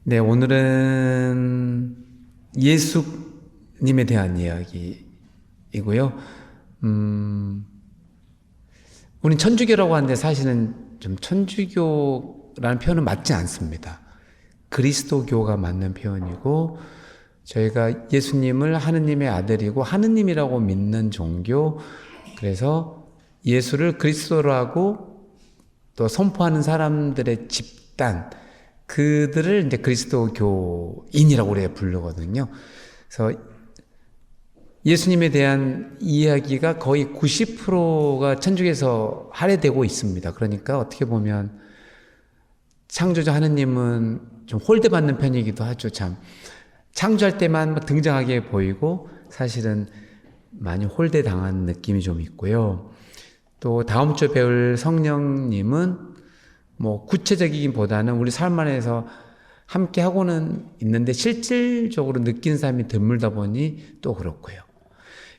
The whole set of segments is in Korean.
네, 오늘은 예수님에 대한 이야기이고요. 우린 천주교라고 하는데 사실은 좀 천주교라는 표현은 맞지 않습니다. 그리스도교가 맞는 표현이고, 저희가 예수님을 하느님의 아들이고 하느님이라고 믿는 종교, 그래서 예수를 그리스도라고 또 선포하는 사람들의 집단, 그들을 이제 그리스도교인이라고 우리가 부르거든요. 그래서 예수님에 대한 이야기가 거의 90%가 천주교에서 할애되고 있습니다. 그러니까 어떻게 보면 창조주 하느님은 좀 홀대받는 편이기도 하죠. 참 창조할 때만 등장하게 보이고 사실은 많이 홀대당한 느낌이 좀 있고요. 또 다음 주에 배울 성령님은 뭐 구체적이기보다는 우리 삶 안에서 함께 하고는 있는데 실질적으로 느낀 삶이 드물다 보니 또 그렇고요.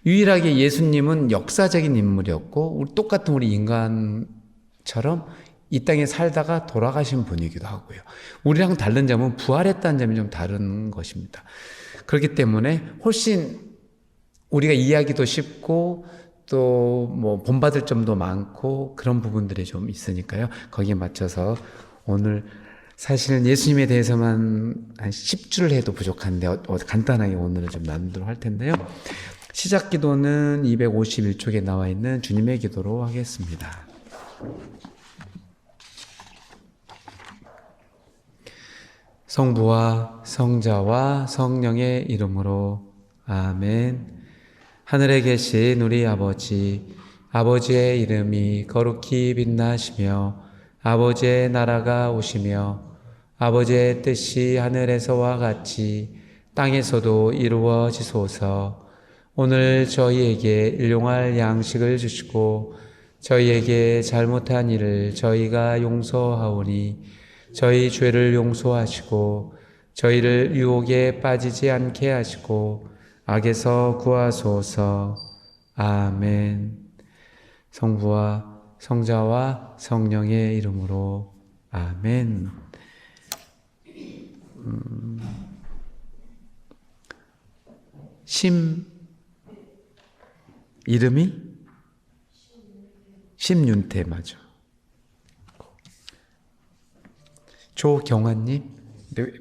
유일하게 예수님은 역사적인 인물이었고 똑같은 우리 인간처럼 이 땅에 살다가 돌아가신 분이기도 하고요. 우리랑 다른 점은 부활했다는 점이 좀 다른 것입니다. 그렇기 때문에 훨씬 우리가 이해하기도 쉽고 또 뭐 본받을 점도 많고 그런 부분들이 좀 있으니까요. 거기에 맞춰서 오늘 사실은 예수님에 대해서만 한 10주를 해도 부족한데 간단하게 오늘은 좀 나누도록 할 텐데요. 시작 기도는 251쪽에 나와 있는 주님의 기도로 하겠습니다. 성부와 성자와 성령의 이름으로 아멘. 하늘에 계신 우리 아버지, 아버지의 이름이 거룩히 빛나시며 아버지의 나라가 오시며 아버지의 뜻이 하늘에서와 같이 땅에서도 이루어지소서. 오늘 저희에게 일용할 양식을 주시고 저희에게 잘못한 일을 저희가 용서하오니 저희 죄를 용서하시고 저희를 유혹에 빠지지 않게 하시고 악에서 구하소서. 아멘. 성부와 성자와 성령의 이름으로 아멘. 이름이? 심윤태 맞아. 조경환님?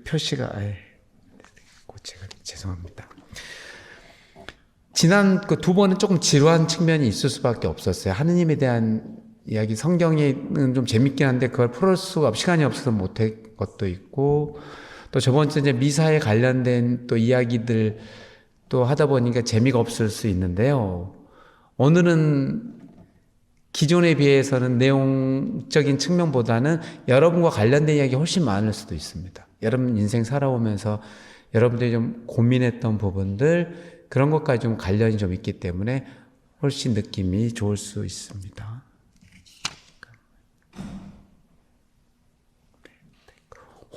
표시가 제가 죄송합니다. 지난 그 두 번은 조금 지루한 측면이 있을 수밖에 없었어요. 하느님에 대한 이야기, 성경에는 좀 재밌긴 한데 그걸 풀을 수가 시간이 없어서 못할 것도 있고, 또 저번 주 이제 미사에 관련된 또 이야기들 또 하다 보니까 재미가 없을 수 있는데요. 오늘은 기존에 비해서는 내용적인 측면보다는 여러분과 관련된 이야기가 훨씬 많을 수도 있습니다. 여러분 인생 살아오면서 여러분들이 좀 고민했던 부분들, 그런 것까지 좀 관련이 좀 있기 때문에 훨씬 느낌이 좋을 수 있습니다.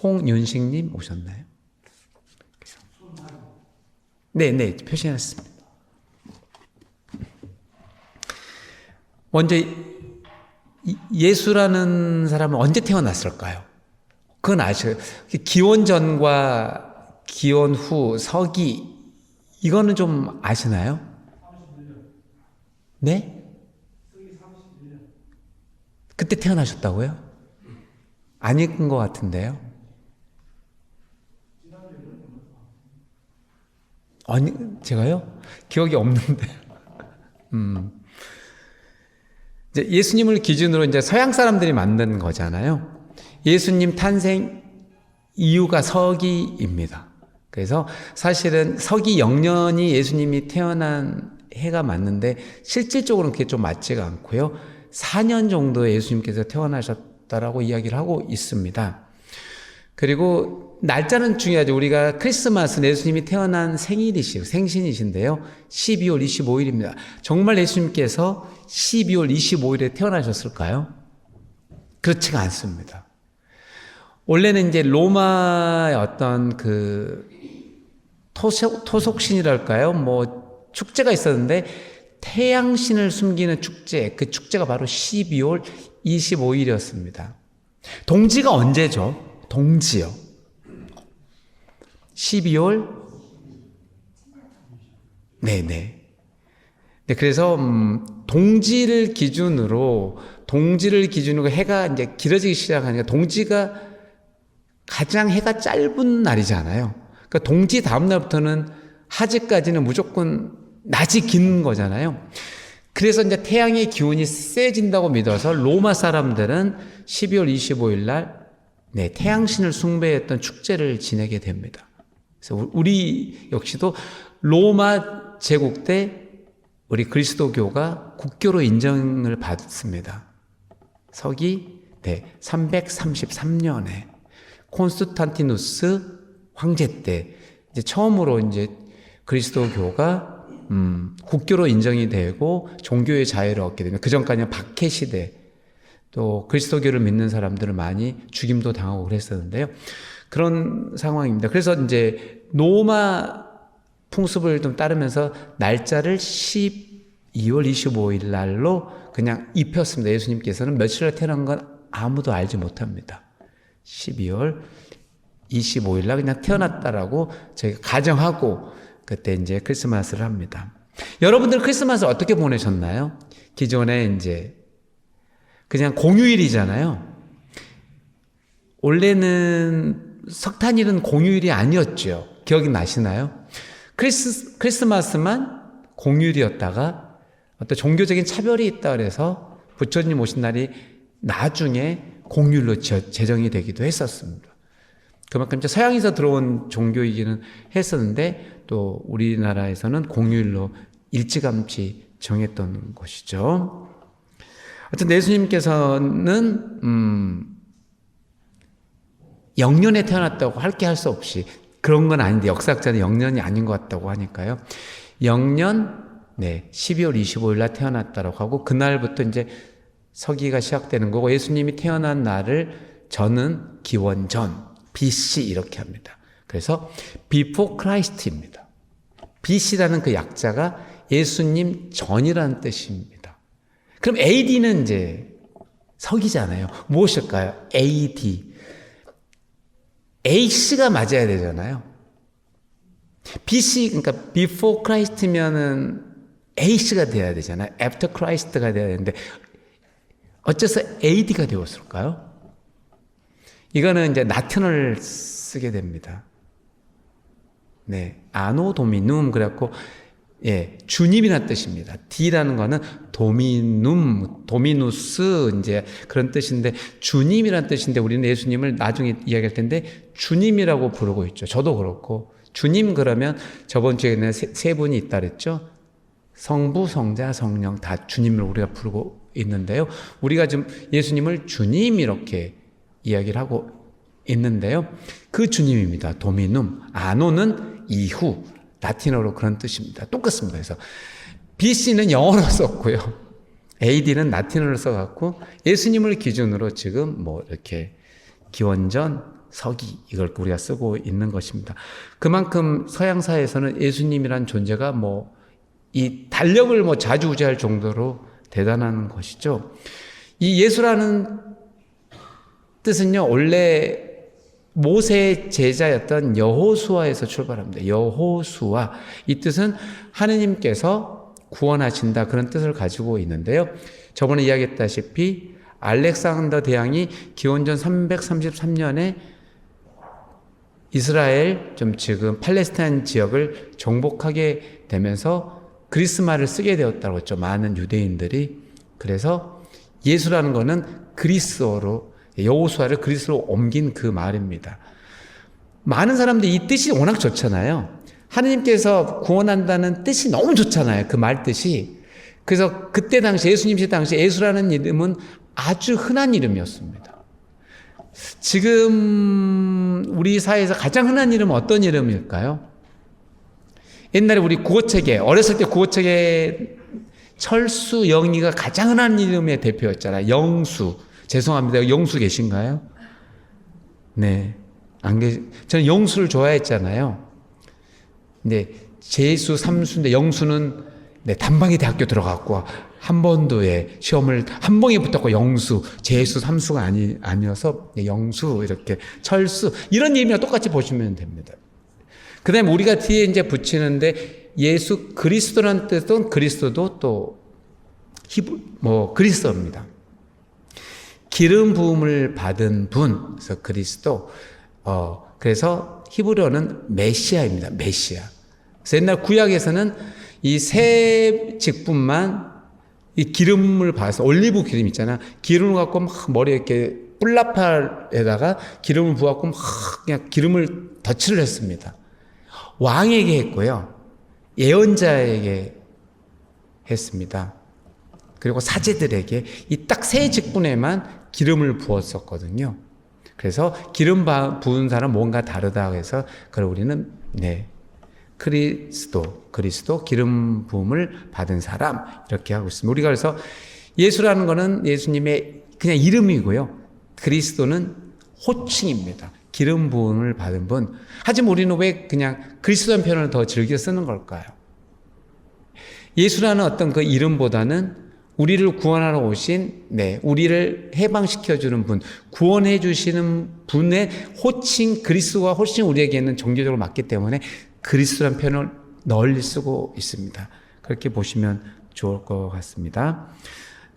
홍윤식님 오셨나요? 네, 표시해놨습니다. 먼저 예수라는 사람은 언제 태어났을까요? 그건 아셔요. 기원 전과 기원 후, 서기, 이거는 좀 아시나요? 네? 그때 태어나셨다고요? 아닌 것 같은데요? 아니, 제가요? 기억이 없는데. 이제 예수님을 기준으로 이제 서양 사람들이 만든 거잖아요. 예수님 탄생 이유가 서기입니다. 그래서 사실은 서기 0년이 예수님이 태어난 해가 맞는데 실질적으로는 그게 좀 맞지가 않고요. 4년 정도 예수님께서 태어나셨다라고 이야기를 하고 있습니다. 그리고 날짜는 중요하죠. 우리가 크리스마스는 예수님이 태어난 생신이신데요. 12월 25일입니다. 정말 예수님께서 12월 25일에 태어나셨을까요? 그렇지가 않습니다. 원래는 이제 로마의 어떤 그 토속신이랄까요? 뭐 축제가 있었는데 태양신을 숨기는 축제, 그 축제가 바로 12월 25일이었습니다. 동지가 언제죠? 동지요. 12월? 네네. 네, 그래서, 동지를 기준으로 해가 이제 길어지기 시작하니까 동지가 가장 해가 짧은 날이잖아요. 그러니까 동지 다음 날부터는 하지까지는 무조건 낮이 긴 거잖아요. 그래서 이제 태양의 기운이 세진다고 믿어서 로마 사람들은 12월 25일 날 네, 태양신을 숭배했던 축제를 지내게 됩니다. 그래서 우리 역시도 로마 제국 때 우리 그리스도교가 국교로 인정을 받습니다. 서기 333년에 콘스탄티누스 황제 때 이제 처음으로 이제 그리스도교가 국교로 인정이 되고 종교의 자유를 얻게 됩니다. 그 전까지는 박해 시대, 또 그리스도교를 믿는 사람들을 많이 죽임도 당하고 그랬었는데요. 그런 상황입니다. 그래서 이제 로마 풍습을 좀 따르면서 날짜를 12월 25일 날로 그냥 입혔습니다. 예수님께서는 며칠에 태어난 건 아무도 알지 못합니다. 12월 25일 날 그냥 태어났다라고 저희가 가정하고 그때 이제 크리스마스를 합니다. 여러분들 크리스마스 어떻게 보내셨나요? 기존에 이제 그냥 공휴일이잖아요. 원래는 석탄일은 공휴일이 아니었죠. 기억이 나시나요? 크리스마스만 공휴일이었다가 어떤 종교적인 차별이 있다 그래서 부처님 오신 날이 나중에 공휴일로 제정이 되기도 했었습니다. 그만큼 서양에서 들어온 종교이기는 했었는데 또 우리나라에서는 공휴일로 일찌감치 정했던 것이죠. 어쨌든 예수님께서는 영년에 태어났다고 할 게 할 수 없이 그런 건 아닌데 역사학자는 영년이 아닌 것 같다고 하니까요. 영년 12월 25일 날 태어났다고 하고 그날부터 이제 서기가 시작되는 거고 예수님이 태어난 날을 저는 기원전 BC 이렇게 합니다. 그래서 before Christ입니다. BC라는 그 약자가 예수님 전이라는 뜻입니다. 그럼 AD는 이제 서기잖아요. 무엇일까요? AD. AC가 맞아야 되잖아요. BC, 그러니까 before Christ면은 AC가 돼야 되잖아요. after Christ가 돼야 되는데 어째서 AD가 되었을까요? 이거는 이제 라틴어를 쓰게 됩니다. 네, 아노 도미눔 그래갖고 주님이라는 뜻입니다. D라는 거는 도미누스 이제 그런 뜻인데 주님이라는 뜻인데 우리는 예수님을 나중에 이야기할 텐데 주님이라고 부르고 있죠. 저도 그렇고 주님 그러면 저번 주에는 세 분이 있다 그랬죠. 성부, 성자, 성령 다 주님을 우리가 부르고 있는데요. 우리가 지금 예수님을 주님 이렇게 이야기를 하고 있는데요. 그 주님입니다. 도미눔. 아노는 이후. 라틴어로 그런 뜻입니다. 똑같습니다. 그래서 BC는 영어로 썼고요. AD는 라틴어로 써갖고 예수님을 기준으로 지금 이렇게 기원전, 서기 이걸 우리가 쓰고 있는 것입니다. 그만큼 서양사에서는 예수님이란 존재가 이 달력을 좌지우지할 정도로 대단한 것이죠. 이 예수라는 뜻은요, 원래 모세의 제자였던 여호수아에서 출발합니다. 여호수아. 이 뜻은 하느님께서 구원하신다 그런 뜻을 가지고 있는데요. 저번에 이야기했다시피 알렉산더 대왕이 기원전 333년에 이스라엘 지금 팔레스타인 지역을 정복하게 되면서 그리스말을 쓰게 되었다고 했죠. 많은 유대인들이. 그래서 예수라는 거는 그리스어로 여호수아를 그리스로 옮긴 그 말입니다. 많은 사람들이 이 뜻이 워낙 좋잖아요. 하느님께서 구원한다는 뜻이 너무 좋잖아요. 그 말 뜻이. 그래서 그때 당시 예수님 시대 당시 예수라는 이름은 아주 흔한 이름이었습니다. 지금 우리 사회에서 가장 흔한 이름은 어떤 이름일까요? 옛날에 우리 국어책에 어렸을 때 국어책에 철수, 영희가 가장 흔한 이름의 대표였잖아요. 영수. 죄송합니다. 영수 계신가요? 네. 저는 영수를 좋아했잖아요. 근데 재수, 삼수인데 영수는 단방에 대학교 들어갔고 한 번도 시험을 한 번에 붙었고 영수, 재수, 삼수가 아니어서 영수 이렇게 철수 이런 이름이랑 똑같이 보시면 됩니다. 그다음에 우리가 뒤에 이제 붙이는데 예수 그리스도라는 뜻은 그리스도도 또 그리스도입니다. 기름 부음을 받은 분, 그래서 그리스도. 그래서 히브리어는 메시아입니다. 메시아. 그래서 옛날 구약에서는 이 세 직분만 이 기름을 받아서 올리브 기름 있잖아. 기름을 갖고 막 머리에 이렇게 뿔나팔에다가 기름을 부었고 막 그냥 기름을 덧칠을 했습니다. 왕에게 했고요. 예언자에게 했습니다. 그리고 사제들에게 이 딱 세 직분에만 기름을 부었었거든요. 그래서 기름 부은 사람 뭔가 다르다 해서 그걸 우리는 그리스도 기름 부음을 받은 사람 이렇게 하고 있습니다. 우리가 그래서 예수라는 것은 예수님의 그냥 이름이고요. 그리스도는 호칭입니다. 기름 부음을 받은 분. 하지만 우리는 왜 그냥 그리스도라는 표현을 더 즐겨 쓰는 걸까요? 예수라는 어떤 그 이름보다는 우리를 구원하러 오신, 우리를 해방시켜주는 분, 구원해 주시는 분의 호칭, 그리스도가 훨씬 우리에게는 종교적으로 맞기 때문에 그리스도라는 표현을 널리 쓰고 있습니다. 그렇게 보시면 좋을 것 같습니다.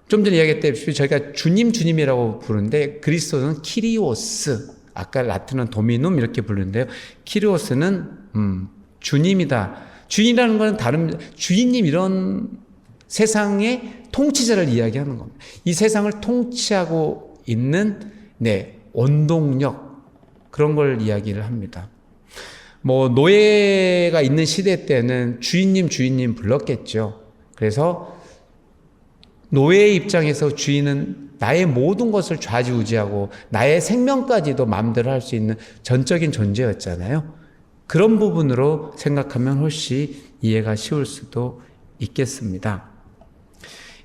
좀 전에 이야기했다시피 저희가 주님이라고 부르는데 그리스도는 키리오스, 아까 라틴어는 도미눔 이렇게 부르는데요. 키리오스는 주님이다. 주인이라는 것은 다른 주인님 이런 세상의 통치자를 이야기하는 겁니다. 이 세상을 통치하고 있는 원동력 그런 걸 이야기를 합니다. 노예가 있는 시대 때는 주인님 불렀겠죠. 그래서 노예의 입장에서 주인은 나의 모든 것을 좌지우지하고 나의 생명까지도 마음대로 할 수 있는 전적인 존재였잖아요. 그런 부분으로 생각하면 훨씬 이해가 쉬울 수도 있겠습니다.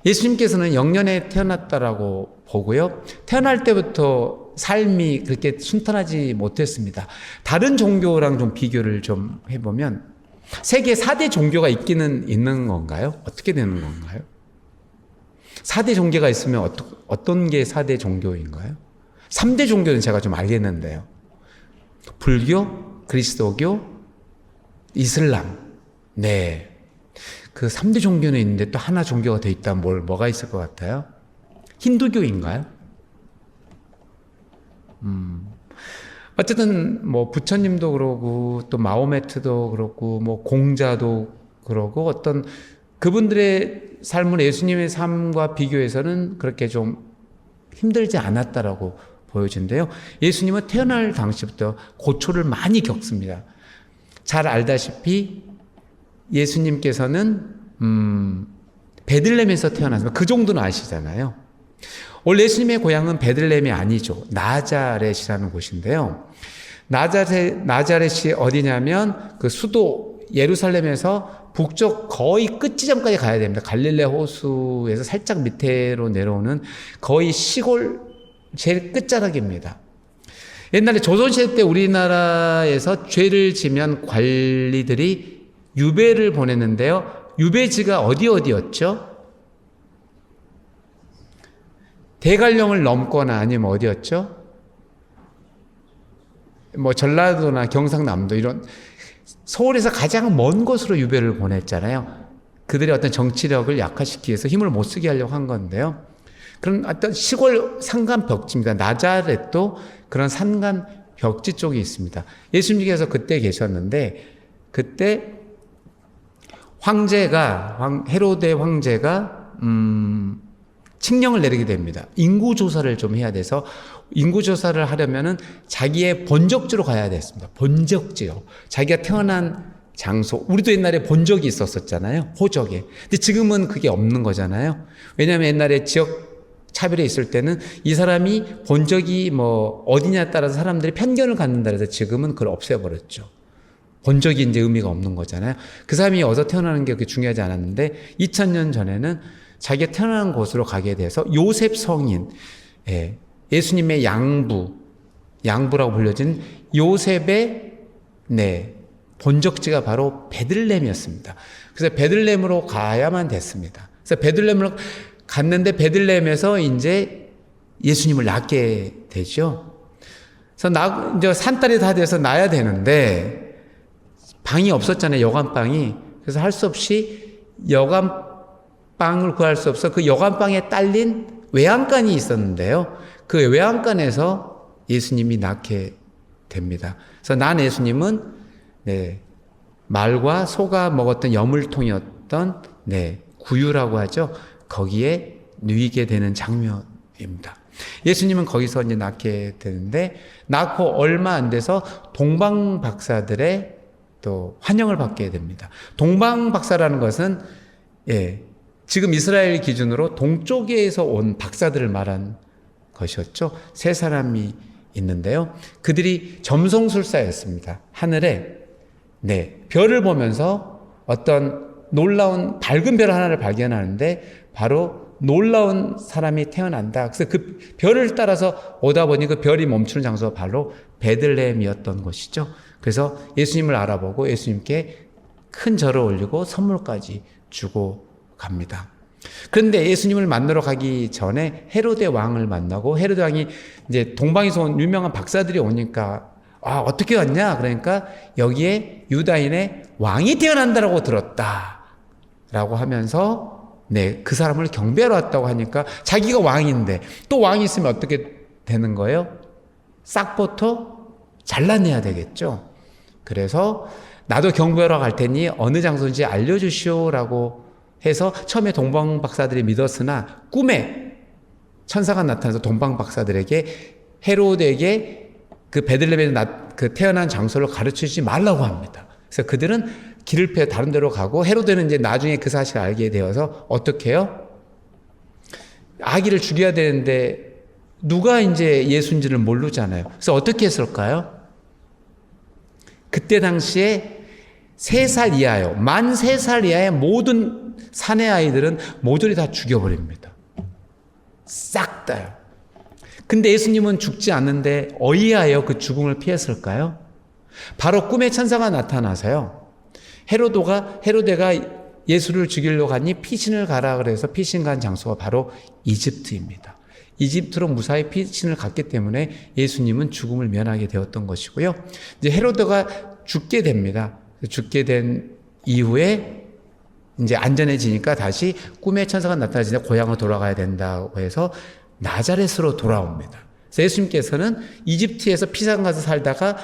예수님께서는 영년에 태어났다라고 보고요. 태어날 때부터 삶이 그렇게 순탄하지 못했습니다. 다른 종교랑 좀 비교를 좀 해보면 세계 4대 종교가 있기는 있는 건가요? 어떻게 되는 건가요? 4대 종교가 있으면 어떤 게 4대 종교인가요? 3대 종교는 제가 좀 알겠는데요. 불교, 그리스도교, 이슬람. 그 3대 종교는 있는데 또 하나 종교가 더 있다면 뭐가 있을 것 같아요? 힌두교인가요? 어쨌든 부처님도 그러고 또 마호메트도 그렇고 공자도 그러고 어떤 그분들의 삶은 예수님의 삶과 비교해서는 그렇게 좀 힘들지 않았다라고 보여진대요. 예수님은 태어날 당시부터 고초를 많이 겪습니다. 잘 알다시피 예수님께서는 베들레헴에서 태어났습니다. 그 정도는 아시잖아요. 원래 예수님의 고향은 베들레헴이 아니죠. 나자렛이라는 곳인데요. 나자렛이 어디냐면 그 수도 예루살렘에서 북쪽 거의 끝 지점까지 가야 됩니다. 갈릴레 호수에서 살짝 밑으로 내려오는 거의 시골 제일 끝자락입니다. 옛날에 조선시대 때 우리나라에서 죄를 지면 관리들이 유배를 보냈는데요. 유배지가 어디였죠? 대관령을 넘거나 아니면 어디였죠? 전라도나 경상남도 이런 서울에서 가장 먼 곳으로 유배를 보냈잖아요. 그들의 어떤 정치력을 약화시키기 위해서 힘을 못 쓰게 하려고 한 건데요. 그런 어떤 시골 산간 벽지입니다. 나자렛도 그런 산간 벽지 쪽에 있습니다. 예수님께서 그때 계셨는데 그때 헤로데 황제가 칙령을 내리게 됩니다. 인구조사를 좀 해야 돼서 인구조사를 하려면은 자기의 본적지로 가야 됐습니다. 본적지요. 자기가 태어난 장소. 우리도 옛날에 본적이 있었잖아요. 호적에. 근데 지금은 그게 없는 거잖아요. 왜냐하면 옛날에 지역 차별이 있을 때는 이 사람이 본적이 어디냐에 따라서 사람들이 편견을 갖는다 해서 지금은 그걸 없애버렸죠. 본적이 이제 의미가 없는 거잖아요. 그 사람이 어디서 태어나는 게 그렇게 중요하지 않았는데 2000년 전에는 자기가 태어난 곳으로 가게 돼서 요셉 성인, 예수님의 양부라고 불려진 요셉의 본적지가 바로 베들레헴이었습니다. 그래서 베들레헴으로 가야만 됐습니다. 그래서 베들레헴으로 갔는데 베들레헴에서 이제 예수님을 낳게 되죠. 그래서 이제 산딸이 다 돼서 낳아야 되는데 방이 없었잖아요. 여관방이. 그래서 할 수 없이 여관방을 구할 수 없어 그 여관방에 딸린 외양간이 있었는데요. 그 외양간에서 예수님이 낳게 됩니다. 그래서 난 예수님은 말과 소가 먹었던 여물통이었던 구유라고 하죠. 거기에 누이게 되는 장면입니다. 예수님은 거기서 이제 낳게 되는데 낳고 얼마 안 돼서 동방 박사들의 또 환영을 받게 됩니다. 동방 박사라는 것은 지금 이스라엘 기준으로 동쪽에서 온 박사들을 말한 것이었죠. 세 사람이 있는데요. 그들이 점성술사였습니다. 하늘에 별을 보면서 어떤 놀라운 밝은 별 하나를 발견하는데 바로 놀라운 사람이 태어난다. 그래서 그 별을 따라서 오다 보니 그 별이 멈추는 장소가 바로 베들레헴이었던 것이죠. 그래서 예수님을 알아보고 예수님께 큰 절을 올리고 선물까지 주고 갑니다. 그런데 예수님을 만나러 가기 전에 헤로데 왕을 만나고 헤로데 왕이 이제 동방에서 온 유명한 박사들이 오니까 어떻게 왔냐? 그러니까 여기에 유다인의 왕이 태어난다라고 들었다. 라고 하면서 그 사람을 경배하러 왔다고 하니까 자기가 왕인데 또 왕이 있으면 어떻게 되는 거예요? 싹부터 잘라내야 되겠죠. 그래서 나도 경배하러 갈 테니 어느 장소인지 알려주시오라고 해서 처음에 동방 박사들이 믿었으나 꿈에 천사가 나타나서 동방 박사들에게 헤로데에게 그 베들레헴에 태어난 장소를 가르치지 말라고 합니다. 그래서 그들은 길을 피해 다른 데로 가고 헤로데는 이제 나중에 그 사실을 알게 되어서 어떻게 해요? 아기를 죽여야 되는데 누가 이제 예수인지를 모르잖아요. 그래서 어떻게 했을까요? 그때 당시에 3살 이하요. 만 3살 이하의 모든 사내 아이들은 모조리 다 죽여버립니다. 싹 다요. 근데 예수님은 죽지 않는데 어이하여 그 죽음을 피했을까요? 바로 꿈에 천사가 나타나서요. 헤로데가 예수를 죽이려고 하니 피신을 가라 그래서 피신 간 장소가 바로 이집트입니다. 이집트로 무사히 피신을 갔기 때문에 예수님은 죽음을 면하게 되었던 것이고요. 이제 헤로데가 죽게 됩니다. 죽게 된 이후에 이제 안전해지니까 다시 꿈에 천사가 나타나서 고향으로 돌아가야 된다고 해서 나자렛으로 돌아옵니다. 그래서 예수님께서는 이집트에서 피상 가서 살다가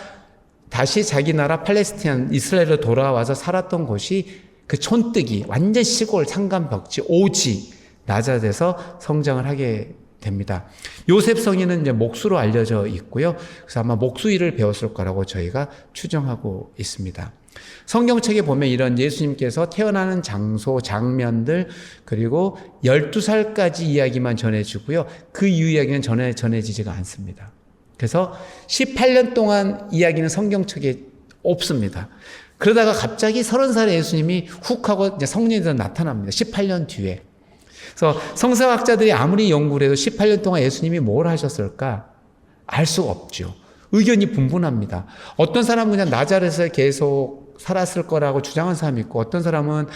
다시 자기 나라 팔레스타인 이스라엘로 돌아와서 살았던 곳이 그 촌뜨기 완전 시골 산간벽지 오지 나자렛에서 성장을 하게 됩니다. 요셉 성인은 이제 목수로 알려져 있고요. 그래서 아마 목수일을 배웠을 거라고 저희가 추정하고 있습니다. 성경책에 보면 이런 예수님께서 태어나는 장소, 장면들 그리고 12살까지 이야기만 전해지고요. 그 이후 이야기는 전해지지가 않습니다. 그래서 18년 동안 이야기는 성경책에 없습니다. 그러다가 갑자기 30살에 예수님이 훅 하고 이제 성령이 나타납니다. 18년 뒤에. 그래서 성서학자들이 아무리 연구를 해도 18년 동안 예수님이 뭘 하셨을까? 알 수가 없죠. 의견이 분분합니다. 어떤 사람은 그냥 나자렛에 계속 살았을 거라고 주장한 사람이 있고 어떤 사람은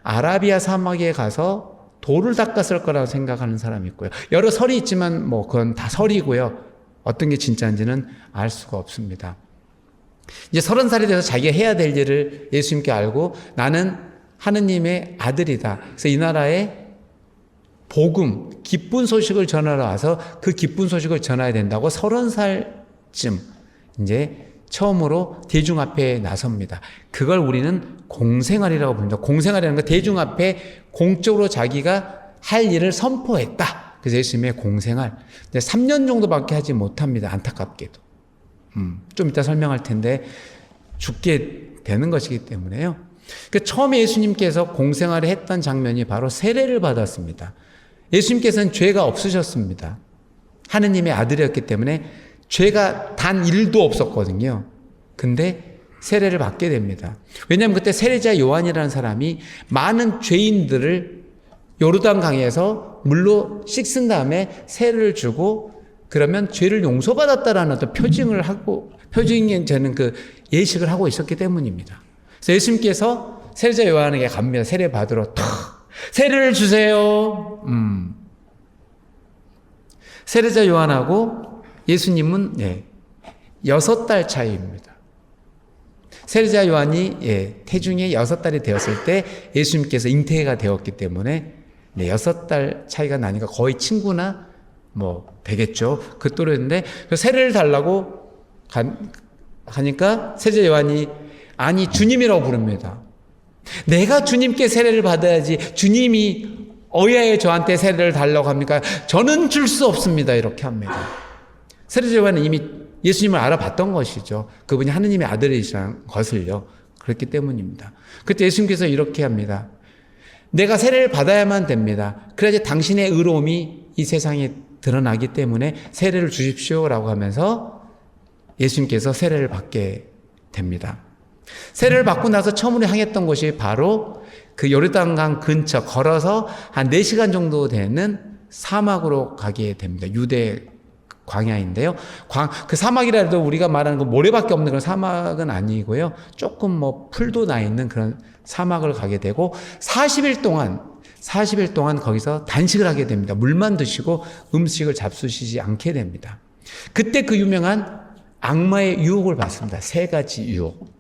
아라비아 사막에 가서 돌을 닦았을 거라고 생각하는 사람이 있고요. 여러 설이 있지만 뭐 그건 다 설이고요. 어떤 게 진짜인지는 알 수가 없습니다. 이제 30살이 돼서 자기가 해야 될 일을 예수님께 알고 나는 하느님의 아들이다. 그래서 이 나라에 복음, 기쁜 소식을 전하러 와서 그 기쁜 소식을 전해야 된다고 30살쯤 이제 처음으로 대중 앞에 나섭니다. 그걸 우리는 공생활이라고 부릅니다. 공생활이라는 건 대중 앞에 공적으로 자기가 할 일을 선포했다. 그래서 예수님의 공생활. 근데 3년 정도밖에 하지 못합니다. 안타깝게도. 좀 이따 설명할 텐데 죽게 되는 것이기 때문에요. 그러니까 처음에 예수님께서 공생활을 했던 장면이 바로 세례를 받았습니다. 예수님께서는 죄가 없으셨습니다. 하느님의 아들이었기 때문에 죄가 단 1도 없었거든요. 근데 세례를 받게 됩니다. 왜냐하면 그때 세례자 요한이라는 사람이 많은 죄인들을 요르단 강에서 물로 씻은 다음에 세례를 주고 그러면 죄를 용서받았다라는 어떤 표징이 되는 그 예식을 하고 있었기 때문입니다. 그래서 예수님께서 세례자 요한에게 갑니다. 세례 받으러 세례를 주세요. 세례자 요한하고 예수님은 6달 차이입니다. 세례자 요한이 태중에 6달이 되었을 때 예수님께서 잉태가 되었기 때문에 6달 차이가 나니까 거의 친구나 되겠죠. 그 또래인데 세례를 달라고 하니까 세례자 요한이 아니 주님이라고 부릅니다. 내가 주님께 세례를 받아야지 주님이 어야에 저한테 세례를 달라고 합니까? 저는 줄 수 없습니다. 이렇게 합니다. 세례자 요한은 이미 예수님을 알아봤던 것이죠. 그분이 하느님의 아들이시라는 것을요. 그렇기 때문입니다. 그때 예수님께서 이렇게 합니다. 내가 세례를 받아야만 됩니다. 그래야지 당신의 의로움이 이 세상에 드러나기 때문에 세례를 주십시오라고 하면서 예수님께서 세례를 받게 됩니다. 세례를 받고 나서 처음으로 향했던 곳이 바로 그 요르단강 근처 걸어서 한 4시간 정도 되는 사막으로 가게 됩니다. 유대 광야인데요. 그 사막이라 해도 우리가 말하는 그 모래밖에 없는 그런 사막은 아니고요. 조금 풀도 나 있는 그런 사막을 가게 되고 40일 동안 거기서 단식을 하게 됩니다. 물만 드시고 음식을 잡수시지 않게 됩니다. 그때 그 유명한 악마의 유혹을 받습니다. 3가지 유혹.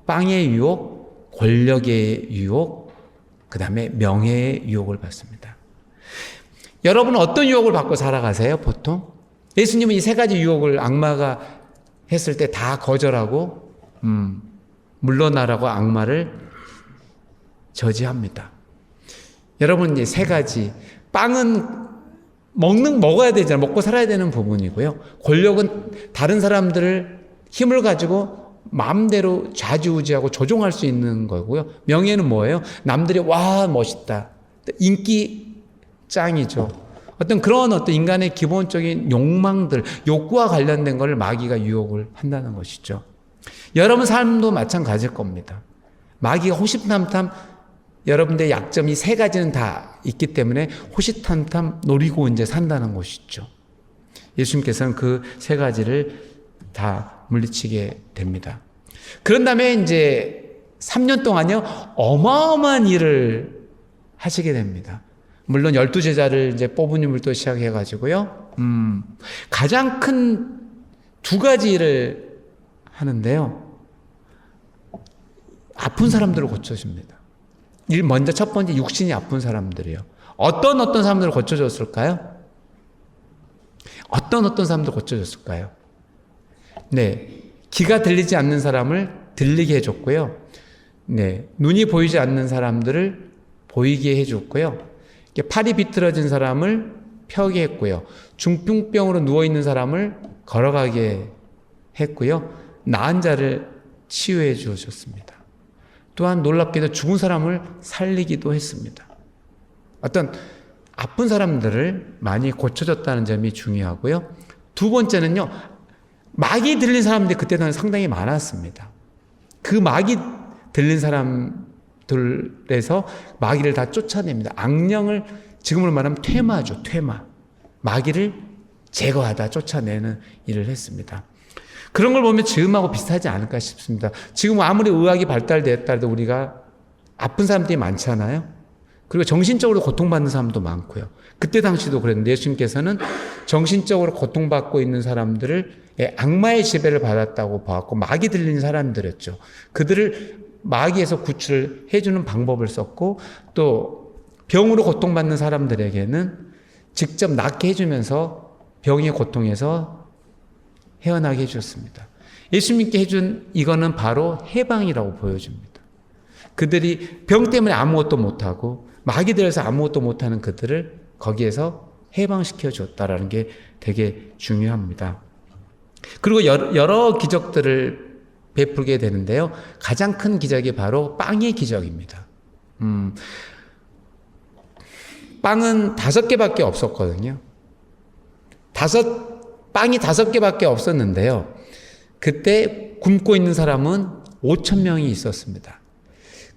빵의 유혹, 권력의 유혹, 그 다음에 명예의 유혹을 받습니다. 여러분은 어떤 유혹을 받고 살아가세요, 보통? 예수님은 이 3가지 유혹을 악마가 했을 때 다 거절하고, 물러나라고 악마를 저지합니다. 여러분, 이제 3가지. 빵은 먹어야 되잖아요. 먹고 살아야 되는 부분이고요. 권력은 다른 사람들을 힘을 가지고 마음대로 좌지우지하고 조종할 수 있는 거고요. 명예는 뭐예요? 남들이 와 멋있다. 인기 짱이죠. 그런 인간의 기본적인 욕망들, 욕구와 관련된 걸 마귀가 유혹을 한다는 것이죠. 여러분 삶도 마찬가지일 겁니다. 마귀가 호시탐탐 여러분들의 약점이 3가지는 다 있기 때문에 호시탐탐 노리고 이제 산다는 것이죠. 예수님께서는 그 3가지를 다 물리치게 됩니다. 그런 다음에 이제 3년 동안요, 어마어마한 일을 하시게 됩니다. 물론 12제자를 이제 뽑은 인물도 시작해가지고요, 가장 큰 2가지 일을 하는데요. 아픈 사람들을 고쳐줍니다. 먼저 첫 번째 육신이 아픈 사람들이요. 어떤 사람들을 고쳐줬을까요? 어떤 사람들 고쳐줬을까요? 귀가 들리지 않는 사람을 들리게 해줬고요. 눈이 보이지 않는 사람들을 보이게 해줬고요. 팔이 비틀어진 사람을 펴게 했고요. 중풍병으로 누워있는 사람을 걸어가게 했고요. 나은 자를 치유해 주셨습니다. 또한 놀랍게도 죽은 사람을 살리기도 했습니다. 아픈 사람들을 많이 고쳐줬다는 점이 중요하고요. 2번째는요, 마귀 들린 사람들이 그때는 상당히 많았습니다. 그 마귀 들린 사람들에서 마귀를 다 쫓아냅니다. 악령을 지금으로 말하면 퇴마죠. 퇴마. 마귀를 제거하다 쫓아내는 일을 했습니다. 그런 걸 보면 지금하고 비슷하지 않을까 싶습니다. 지금 아무리 의학이 발달되었다 해도 우리가 아픈 사람들이 많잖아요. 그리고 정신적으로 고통받는 사람도 많고요. 그때 당시도 그랬는데 예수님께서는 정신적으로 고통받고 있는 사람들을 악마의 지배를 받았다고 봐왔고 마귀 들린 사람들이었죠. 그들을 마귀에서 구출을 해주는 방법을 썼고 또 병으로 고통받는 사람들에게는 직접 낫게 해주면서 병의 고통에서 헤어나게 해주셨습니다. 예수님께 해준 이거는 바로 해방이라고 보여줍니다. 그들이 병 때문에 아무것도 못하고 마귀들에서 아무것도 못하는 그들을 거기에서 해방시켜 줬다라는 게 되게 중요합니다. 그리고 여러 기적들을 베풀게 되는데요. 가장 큰 기적이 바로 빵의 기적입니다. 빵은 5개밖에 없었거든요. 빵이 5개밖에 없었는데요. 그때 굶고 있는 사람은 5,000명이 있었습니다.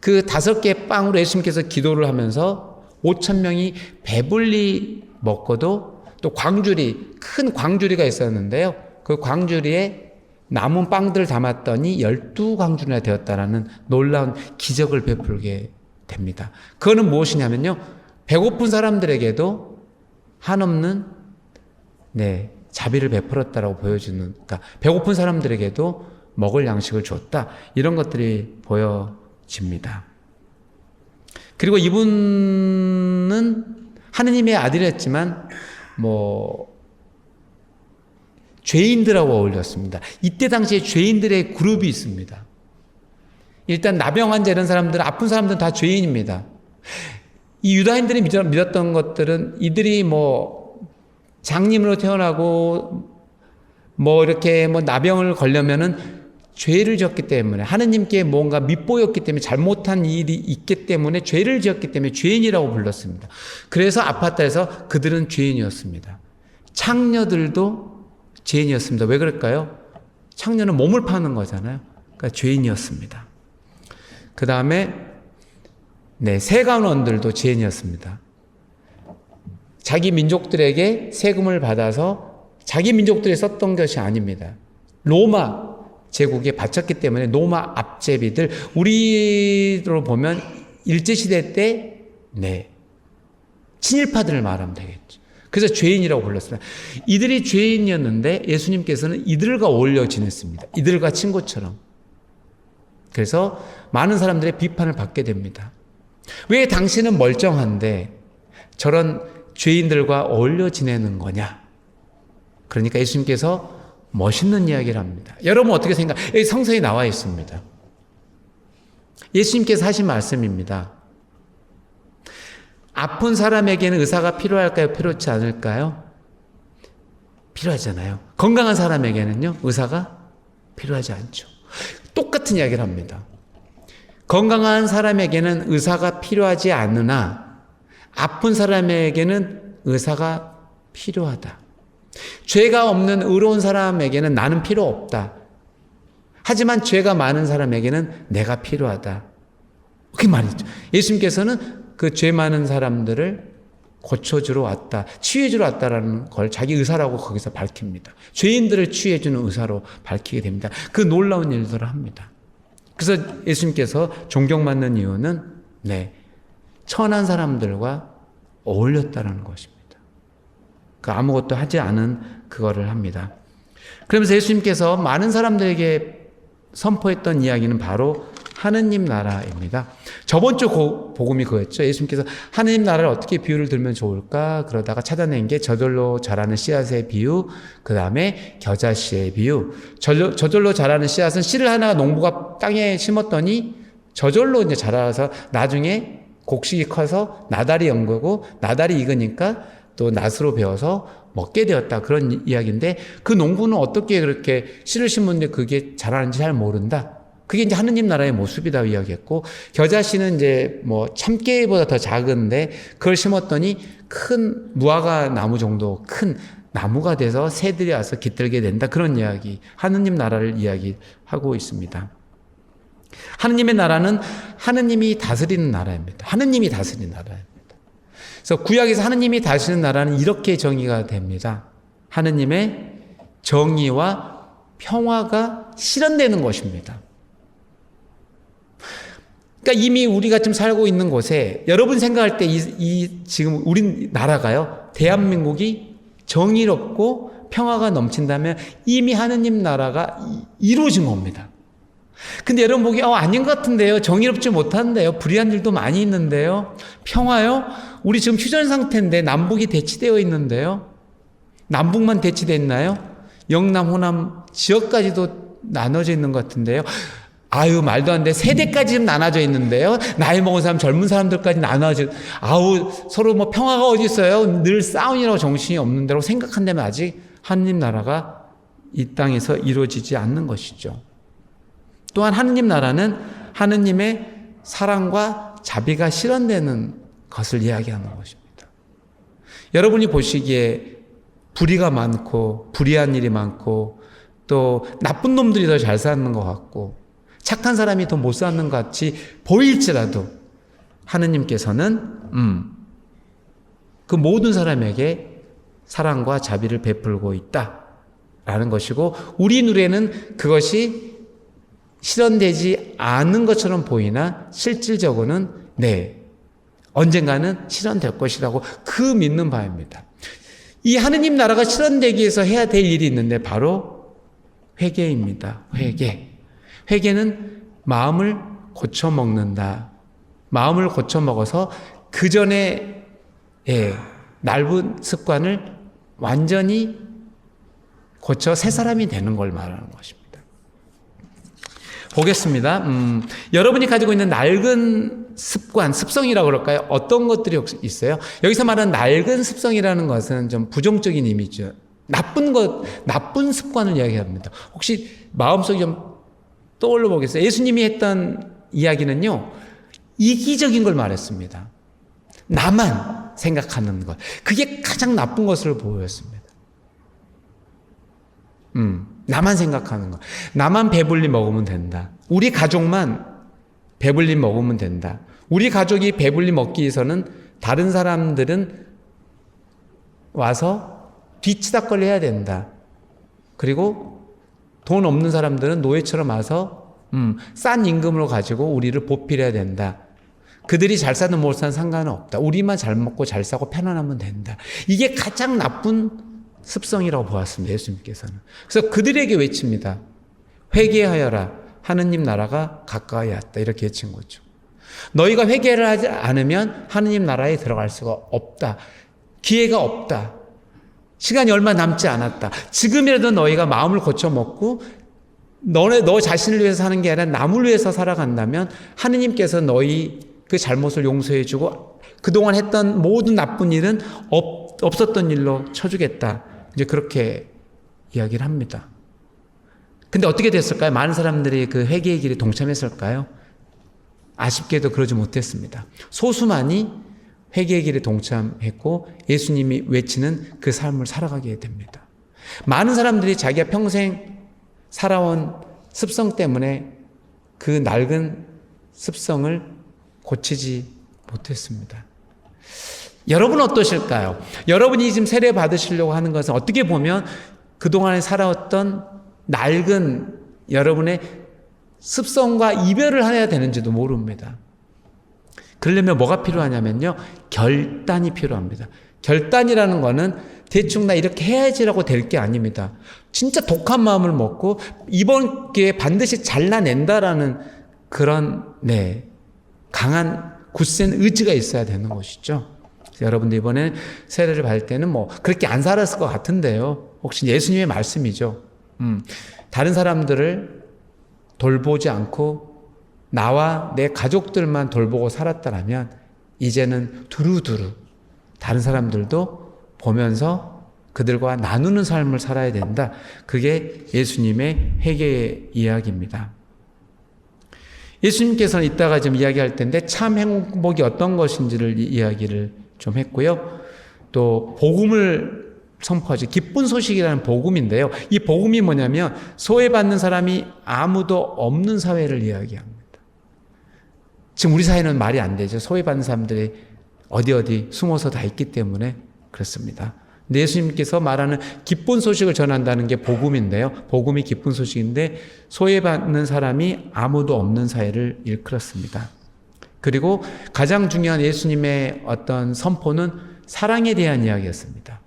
그 5개 빵으로 예수님께서 기도를 하면서 5,000명이 배불리 먹고도 또 큰 광주리가 있었는데요. 그 광주리에 남은 빵들을 담았더니 12광주리나 되었다라는 놀라운 기적을 베풀게 됩니다. 그거는 무엇이냐면요. 배고픈 사람들에게도 한없는 자비를 베풀었다라고 보여주는, 그러니까 배고픈 사람들에게도 먹을 양식을 줬다. 이런 것들이 보여집니다. 그리고 이분은 하느님의 아들이었지만 죄인들하고 어울렸습니다. 이때 당시에 죄인들의 그룹이 있습니다. 일단 나병 환자 이런 사람들, 아픈 사람들은 다 죄인입니다. 이 유다인들이 믿었던 것들은 이들이 장님으로 태어나고 이렇게 나병을 걸려면은 죄를 지었기 때문에, 하느님께 뭔가 밉보였기 때문에, 잘못한 일이 있기 때문에, 죄를 지었기 때문에 죄인이라고 불렀습니다. 그래서 아파트에서 그들은 죄인이었습니다. 창녀들도 죄인이었습니다. 왜 그럴까요? 창녀는 몸을 파는 거잖아요. 그러니까 죄인이었습니다. 그 다음에 세관원들도 죄인이었습니다. 자기 민족들에게 세금을 받아서 자기 민족들이 썼던 것이 아닙니다. 로마 제국에 바쳤기 때문에 로마 앞제비들, 우리로 보면 일제시대 때 친일파들을 말하면 되겠죠. 그래서 죄인이라고 불렀습니다. 이들이 죄인이었는데 예수님께서는 이들과 어울려 지냈습니다. 이들과 친구처럼. 그래서 많은 사람들의 비판을 받게 됩니다. 왜 당신은 멀쩡한데 저런 죄인들과 어울려 지내는 거냐? 그러니까 예수님께서 멋있는 이야기를 합니다. 여러분 어떻게 생각해요? 여기 성서에 나와 있습니다. 예수님께서 하신 말씀입니다. 아픈 사람에게는 의사가 필요할까요? 필요하지 않을까요? 필요하잖아요. 건강한 사람에게는요, 의사가 필요하지 않죠. 똑같은 이야기를 합니다. 건강한 사람에게는 의사가 필요하지 않으나 아픈 사람에게는 의사가 필요하다. 죄가 없는 의로운 사람에게는 나는 필요 없다. 하지만 죄가 많은 사람에게는 내가 필요하다. 그게 말이죠. 예수님께서는 그 죄 많은 사람들을 고쳐주러 왔다, 치유해주러 왔다라는 걸 자기 의사라고 거기서 밝힙니다. 죄인들을 치유해주는 의사로 밝히게 됩니다. 그 놀라운 일들을 합니다. 그래서 예수님께서 존경받는 이유는 천한 사람들과 어울렸다는 것입니다. 그 아무것도 하지 않은 그거를 합니다. 그러면서 예수님께서 많은 사람들에게 선포했던 이야기는 바로 하느님 나라입니다. 저번 주 복음이 그거였죠. 예수님께서 하느님 나라를 어떻게 비유를 들면 좋을까? 그러다가 찾아낸 게 저절로 자라는 씨앗의 비유, 그 다음에 겨자씨의 비유. 저절로 자라는 씨앗은 씨를 하나가 농부가 땅에 심었더니 저절로 이제 자라서 나중에 곡식이 커서 나달이 연 거고, 나달이 익으니까 또 낫으로 베어서 먹게 되었다. 그런 이야기인데, 그 농부는 어떻게 그렇게 씨를 심었는데 그게 자라는지 잘 모른다. 그게 이제 하느님 나라의 모습이다 이야기했고, 겨자씨는 이제 참깨보다 더 작은데 그걸 심었더니 큰 무화과 나무 정도 큰 나무가 돼서 새들이 와서 깃들게 된다. 그런 이야기, 하느님 나라를 이야기하고 있습니다. 하느님의 나라는 하느님이 다스리는 나라입니다. 하느님이 다스리는 나라입니다. 그래서 구약에서 하느님이 다스리는 나라는 이렇게 정의가 됩니다. 하느님의 정의와 평화가 실현되는 것입니다. 그러니까 이미 우리가 지금 살고 있는 곳에, 여러분 생각할 때 지금 우리 나라가요, 대한민국이 정의롭고 평화가 넘친다면 이미 하느님 나라가 이루어진 겁니다. 근데 여러분 보기 아닌 것 같은데요, 정의롭지 못한데요, 불의한 일도 많이 있는데요, 평화요? 우리 지금 휴전 상태인데 남북이 대치되어 있는데요, 남북만 대치됐나요? 영남 호남 지역까지도 나눠져 있는 것 같은데요. 아유, 말도 안 돼. 세대까지 지금 나눠져 있는데요. 나이 먹은 사람, 젊은 사람들까지 나눠져. 서로 평화가 어디 있어요? 늘 싸움이라고 정신이 없는데라고 생각한다면 아직 하느님 나라가 이 땅에서 이루어지지 않는 것이죠. 또한 하느님 나라는 하느님의 사랑과 자비가 실현되는 것을 이야기하는 것입니다. 여러분이 보시기에 불의가 많고 불의한 일이 많고 또 나쁜 놈들이 더 잘 사는 것 같고 착한 사람이 더 못 사는 것 같이 보일지라도 하느님께서는 그 모든 사람에게 사랑과 자비를 베풀고 있다라는 것이고, 우리 눈에는 그것이 실현되지 않는 것처럼 보이나 실질적으로는 언젠가는 실현될 것이라고 그 믿는 바입니다. 이 하느님 나라가 실현되기 위해서 해야 될 일이 있는데 바로 회개입니다. 회개는 마음을 고쳐먹는다. 마음을 고쳐먹어서 그 전에 낡은 습관을 완전히 고쳐 새 사람이 되는 걸 말하는 것입니다. 보겠습니다. 여러분이 가지고 있는 낡은 습관, 습성이라고 그럴까요? 어떤 것들이 혹시 있어요? 여기서 말하는 낡은 습성이라는 것은 좀 부정적인 의미죠. 나쁜 습관을 이야기합니다. 혹시 마음속에 좀 떠올려 보겠어요? 예수님이 했던 이야기는요, 이기적인 걸 말했습니다. 나만 생각하는 것. 그게 가장 나쁜 것을 보였습니다. 나만 생각하는 것. 나만 배불리 먹으면 된다. 우리 가족만 배불리 먹으면 된다. 우리 가족이 배불리 먹기 위해서는 다른 사람들은 와서 뒤치다꺼리 해야 된다. 그리고 돈 없는 사람들은 노예처럼 와서 싼 임금으로 가지고 우리를 보필해야 된다. 그들이 잘 사는 못 사는 상관은 없다. 우리만 잘 먹고 잘 사고 편안하면 된다. 이게 가장 나쁜 습성이라고 보았습니다. 예수님께서는. 그래서 그들에게 외칩니다. 회개하여라. 하느님 나라가 가까이 왔다. 이렇게 외친 거죠. 너희가 회개를 하지 않으면 하느님 나라에 들어갈 수가 없다. 기회가 없다. 시간이 얼마 남지 않았다. 지금이라도 너희가 마음을 고쳐먹고 너 자신을 위해서 사는 게 아니라 남을 위해서 살아간다면 하느님께서 너희 그 잘못을 용서해주고 그동안 했던 모든 나쁜 일은 없었던 일로 쳐주겠다. 이제 그렇게 이야기를 합니다. 근데 어떻게 됐을까요? 많은 사람들이 그 회개의 길에 동참했을까요? 아쉽게도 그러지 못했습니다. 소수만이 회개의 길에 동참했고 예수님이 외치는 그 삶을 살아가게 됩니다. 많은 사람들이 자기가 평생 살아온 습성 때문에 그 낡은 습성을 고치지 못했습니다. 여러분은 어떠실까요? 여러분이 지금 세례 받으시려고 하는 것은 어떻게 보면 그동안에 살아왔던 낡은 여러분의 습성과 이별을 해야 되는지도 모릅니다. 그러려면 뭐가 필요하냐면요, 결단이 필요합니다. 결단이라는 거는 대충 나 이렇게 해야지라고 될 게 아닙니다. 진짜 독한 마음을 먹고 이번 기회에 반드시 잘라낸다라는 그런 강한 굳센 의지가 있어야 되는 것이죠. 여러분들 이번에 세례를 받을 때는 뭐 그렇게 안 살았을 것 같은데요. 혹시 예수님의 말씀이죠. 다른 사람들을 돌보지 않고 나와 내 가족들만 돌보고 살았다라면 이제는 두루두루 다른 사람들도 보면서 그들과 나누는 삶을 살아야 된다. 그게 예수님의 회개의 이야기입니다. 예수님께서는 이따가 좀 이야기할 텐데 참 행복이 어떤 것인지를 이야기를 좀 했고요. 또 복음을 선포하죠. 기쁜 소식이라는 복음인데요. 이 복음이 뭐냐면 소외받는 사람이 아무도 없는 사회를 이야기합니다. 지금 우리 사회는 말이 안 되죠. 소외받는 사람들이 어디 숨어서 다 있기 때문에 그렇습니다. 근데 예수님께서 말하는 기쁜 소식을 전한다는 게 복음인데요. 복음이 기쁜 소식인데 소외받는 사람이 아무도 없는 사회를 일컬었습니다. 그리고 가장 중요한 예수님의 어떤 선포는 사랑에 대한 이야기였습니다.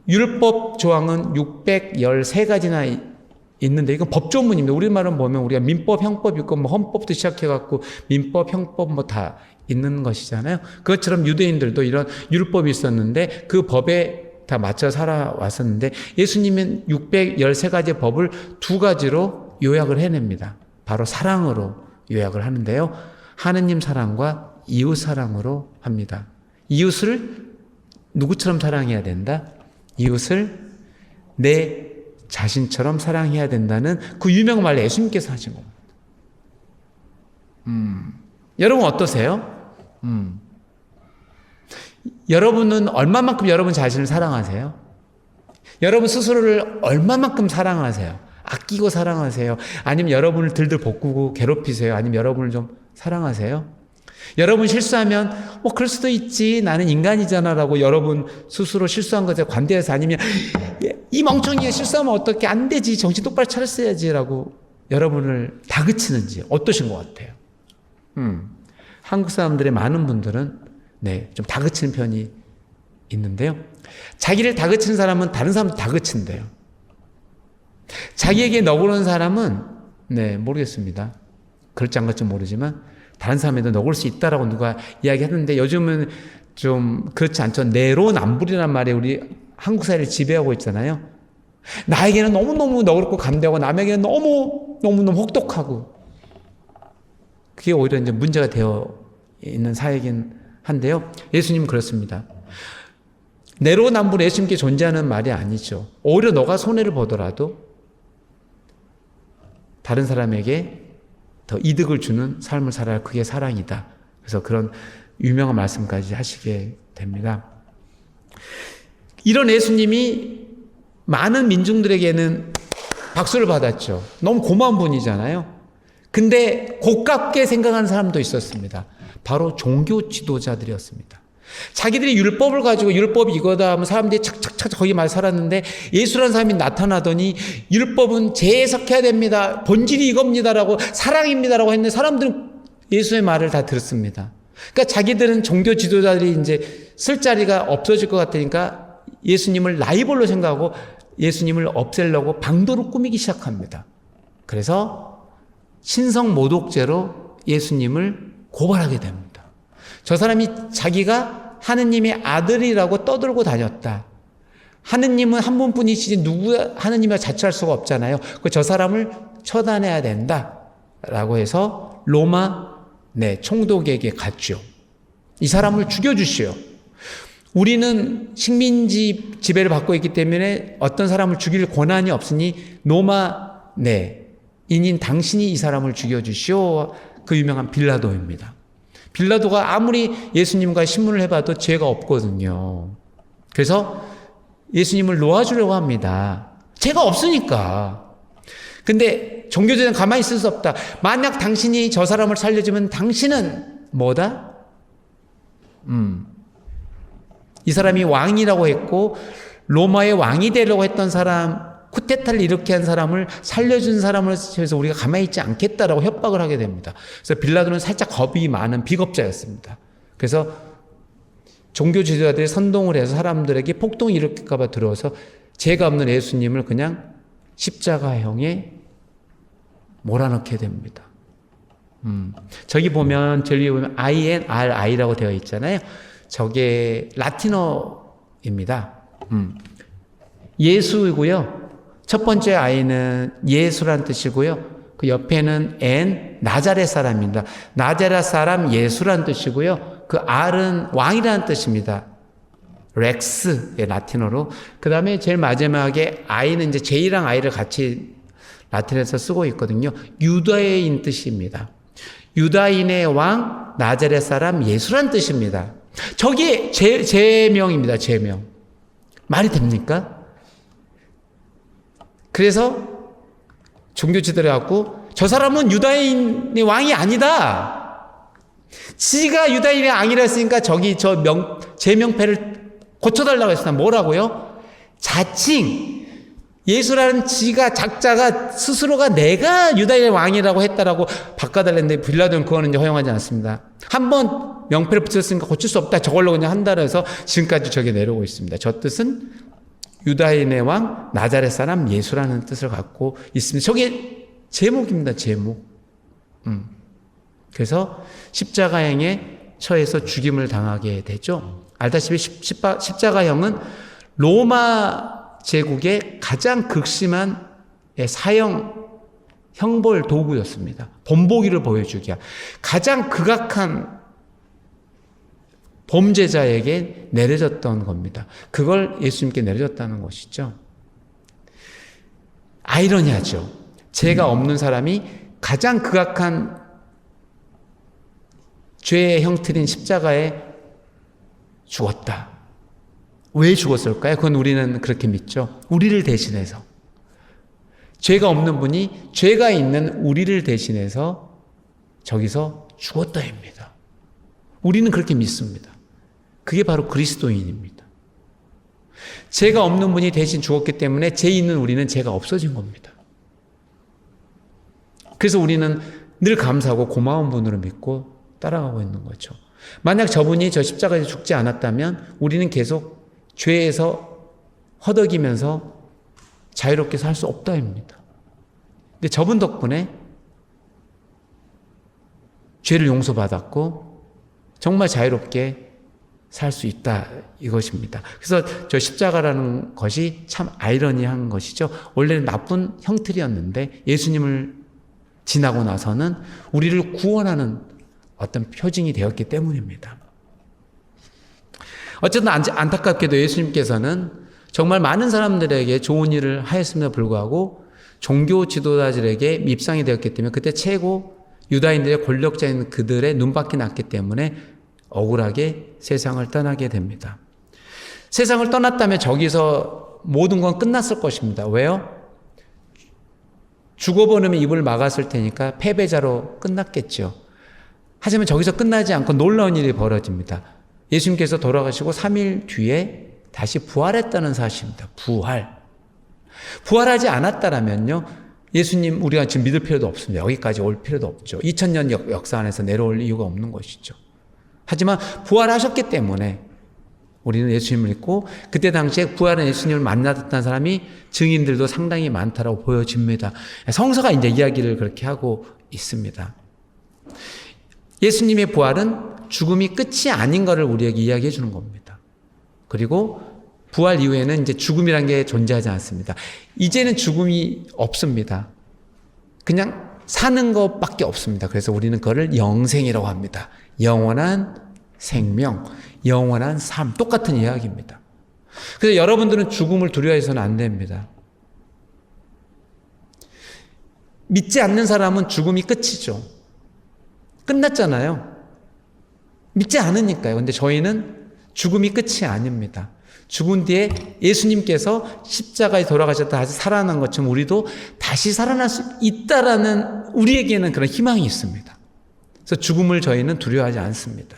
율법 조항은 613가지나 있는데 이건 법조문입니다. 우리말은 보면 우리가 민법, 형법 있고 뭐 헌법도 시작해갖고 민법, 형법 뭐 다 있는 것이잖아요. 그것처럼 유대인들도 이런 율법이 있었는데 그 법에 다 맞춰 살아왔었는데 예수님은 613가지의 법을 2가지로 요약을 해냅니다. 바로 사랑으로 요약을 하는데요. 하느님 사랑과 이웃 사랑으로 합니다. 이웃을 누구처럼 사랑해야 된다? 이웃을 내 자신처럼 사랑해야 된다는 그 유명한 말을 예수님께서 하신 겁니다. 여러분 어떠세요? 여러분은 얼마만큼 여러분 자신을 사랑하세요? 여러분 스스로를 얼마만큼 사랑하세요? 아끼고 사랑하세요? 아니면 여러분을 들들 볶고 괴롭히세요? 아니면 여러분을 좀 사랑하세요? 여러분 실수하면 그럴 수도 있지 나는 인간이잖아 라고 여러분 스스로 실수한 것에 관대해서 아니면 이 멍청이가 실수하면 어떻게 안 되지 정신 똑바로 차렸어야지 라고 여러분을 다그치는지 어떠신 것 같아요? 한국 사람들의 많은 분들은 좀 다그치는 편이 있는데요. 자기를 다그치는 사람은 다른 사람도 다그친대요. 자기에게 너그러운 사람은 모르겠습니다. 그럴지 안 그럴지 모르지만 다른 사람에도 너그러울 수 있다라고 누가 이야기하는데 요즘은 좀 그렇지 않죠. 내로남불이란 말이 우리 한국 사회를 지배하고 있잖아요. 나에게는 너무너무 너그럽고 감대하고 남에게는 너무너무 혹독하고 그게 오히려 이제 문제가 되어 있는 사회이긴 한데요. 예수님은 그렇습니다. 내로남불 예수님께 존재하는 말이 아니죠. 오히려 너가 손해를 보더라도 다른 사람에게 더 이득을 주는 삶을 살아야 그게 사랑이다. 그래서 그런 유명한 말씀까지 하시게 됩니다. 이런 예수님이 많은 민중들에게는 박수를 받았죠. 너무 고마운 분이잖아요. 근데 고깝게 생각하는 사람도 있었습니다. 바로 종교 지도자들이었습니다. 자기들이 율법을 가지고 율법이 이거다 하면 사람들이 착착착 거기 말 살았는데 예수라는 사람이 나타나더니 율법은 재해석해야 됩니다. 본질이 이겁니다라고 사랑입니다라고 했는데 사람들은 예수의 말을 다 들었습니다. 그러니까 자기들은 종교 지도자들이 이제 쓸 자리가 없어질 것 같으니까 예수님을 라이벌로 생각하고 예수님을 없애려고 방도를 꾸미기 시작합니다. 그래서 신성 모독죄로 예수님을 고발하게 됩니다. 저 사람이 자기가 하느님의 아들이라고 떠들고 다녔다. 하느님은 한 분뿐이시지 누구 하느님과 자처할 수가 없잖아요. 저 사람을 처단해야 된다라고 해서 로마 총독에게 갔죠. 이 사람을 죽여주시오. 우리는 식민지 지배를 받고 있기 때문에 어떤 사람을 죽일 권한이 없으니 로마 인인 당신이 이 사람을 죽여주시오. 그 유명한 빌라도입니다. 빌라도가 아무리 예수님과 신문을 해봐도 죄가 없거든요. 그래서 예수님을 놓아주려고 합니다. 죄가 없으니까. 근데 종교제는 가만히 있을 수 없다. 만약 당신이 저 사람을 살려주면 당신은 뭐다? 이 사람이 왕이라고 했고 로마의 왕이 되려고 했던 사람, 쿠데타를 일으키게 한 사람을 살려준 사람을 해서 우리가 가만히 있지 않겠다라고 협박을 하게 됩니다. 그래서 빌라도는 살짝 겁이 많은 비겁자였습니다. 그래서 종교 지도자들이 선동을 해서 사람들에게 폭동이 일으킬까 봐 들어와서 죄가 없는 예수님을 그냥 십자가형에 몰아넣게 됩니다. 저기 보면 저기 보면 INRI라고 되어 있잖아요. 저게 라틴어입니다. 예수이고요. 첫 번째 I는 예수란 뜻이고요. 그 옆에는 N, 나자렛 사람입니다. 나자렛 사람 예수란 뜻이고요. 그 R은 왕이라는 뜻입니다. 렉스의 라틴어로. 그 다음에 제일 마지막에 I는 이제 J랑 I를 같이 라틴에서 쓰고 있거든요. 유다인 뜻입니다. 유다인의 왕, 나자렛 사람 예수란 뜻입니다. 저게 제명입니다. 제명. 말이 됩니까? 그래서 종교 지도를 갖고 저 사람은 유다인의 왕이 아니다. 지가 유다인의 왕이라 했으니까 저기 제명패를 고쳐달라고 했으나 뭐라고요? 자칭 예수라는 지가 작자가 스스로가 내가 유다인의 왕이라고 했다라고 바꿔달랬는데 빌라도는 그거는 이제 허용하지 않습니다. 한번 명패를 붙였으니까 고칠 수 없다. 저걸로 그냥 한다고 해서 지금까지 저게 내려오고 있습니다. 저 뜻은 유다인의 왕 나자렛 사람 예수라는 뜻을 갖고 있습니다. 저게 제목입니다. 제목. 그래서 십자가형에 처해서 죽임을 당하게 되죠. 알다시피 십자가형은 로마 제국의 가장 극심한 사형 형벌 도구였습니다. 본보기를 보여주기 위한 가장 극악한 범죄자에게 내려졌던 겁니다. 그걸 예수님께 내려졌다는 것이죠. 아이러니하죠. 죄가 없는 사람이 가장 극악한 죄의 형틀인 십자가에 죽었다. 왜 죽었을까요? 그건 우리는 그렇게 믿죠. 우리를 대신해서. 죄가 없는 분이 죄가 있는 우리를 대신해서 저기서 죽었다입니다. 우리는 그렇게 믿습니다. 그게 바로 그리스도인입니다. 죄가 없는 분이 대신 죽었기 때문에 죄 있는 우리는 죄가 없어진 겁니다. 그래서 우리는 늘 감사하고 고마운 분으로 믿고 따라가고 있는 거죠. 만약 저분이 저 십자가에서 죽지 않았다면 우리는 계속 죄에서 허덕이면서 자유롭게 살 수 없다입니다. 근데 저분 덕분에 죄를 용서받았고 정말 자유롭게 살 수 있다 이것입니다. 그래서 저 십자가라는 것이 참 아이러니한 것이죠. 원래는 나쁜 형틀이었는데 예수님을 지나고 나서는 우리를 구원하는 어떤 표징이 되었기 때문입니다. 어쨌든 안타깝게도 예수님께서는 정말 많은 사람들에게 좋은 일을 하였음에도 불구하고 종교 지도자들에게 밉상이 되었기 때문에 그때 최고 유다인들의 권력자인 그들의 눈밖이 났기 때문에 억울하게 세상을 떠나게 됩니다. 세상을 떠났다면 저기서 모든 건 끝났을 것입니다. 왜요? 죽어버리면 입을 막았을 테니까 패배자로 끝났겠죠. 하지만 저기서 끝나지 않고 놀라운 일이 벌어집니다. 예수님께서 돌아가시고 3일 뒤에 다시 부활했다는 사실입니다. 부활하지 않았다라면요, 예수님 우리가 지금 믿을 필요도 없습니다. 여기까지 올 필요도 없죠. 2000년 역사 안에서 내려올 이유가 없는 것이죠. 하지만 부활하셨기 때문에 우리는 예수님을 믿고 그때 당시에 부활한 예수님을 만났던 사람이 증인들도 상당히 많다라고 보여집니다. 성서가 이제 이야기를 그렇게 하고 있습니다. 예수님의 부활은 죽음이 끝이 아닌 것을 우리에게 이야기해 주는 겁니다. 그리고 부활 이후에는 이제 죽음이란 게 존재하지 않습니다. 이제는 죽음이 없습니다. 그냥 사는 것밖에 없습니다. 그래서 우리는 그거를 영생이라고 합니다. 영원한 생명, 영원한 삶, 똑같은 이야기입니다. 그래서 여러분들은 죽음을 두려워해서는 안 됩니다. 믿지 않는 사람은 죽음이 끝이죠. 끝났잖아요. 믿지 않으니까요. 근데 저희는 죽음이 끝이 아닙니다. 죽은 뒤에 예수님께서 십자가에 돌아가셨다 다시 살아난 것처럼 우리도 다시 살아날 수 있다라는 우리에게는 그런 희망이 있습니다. 그래서 죽음을 저희는 두려워하지 않습니다.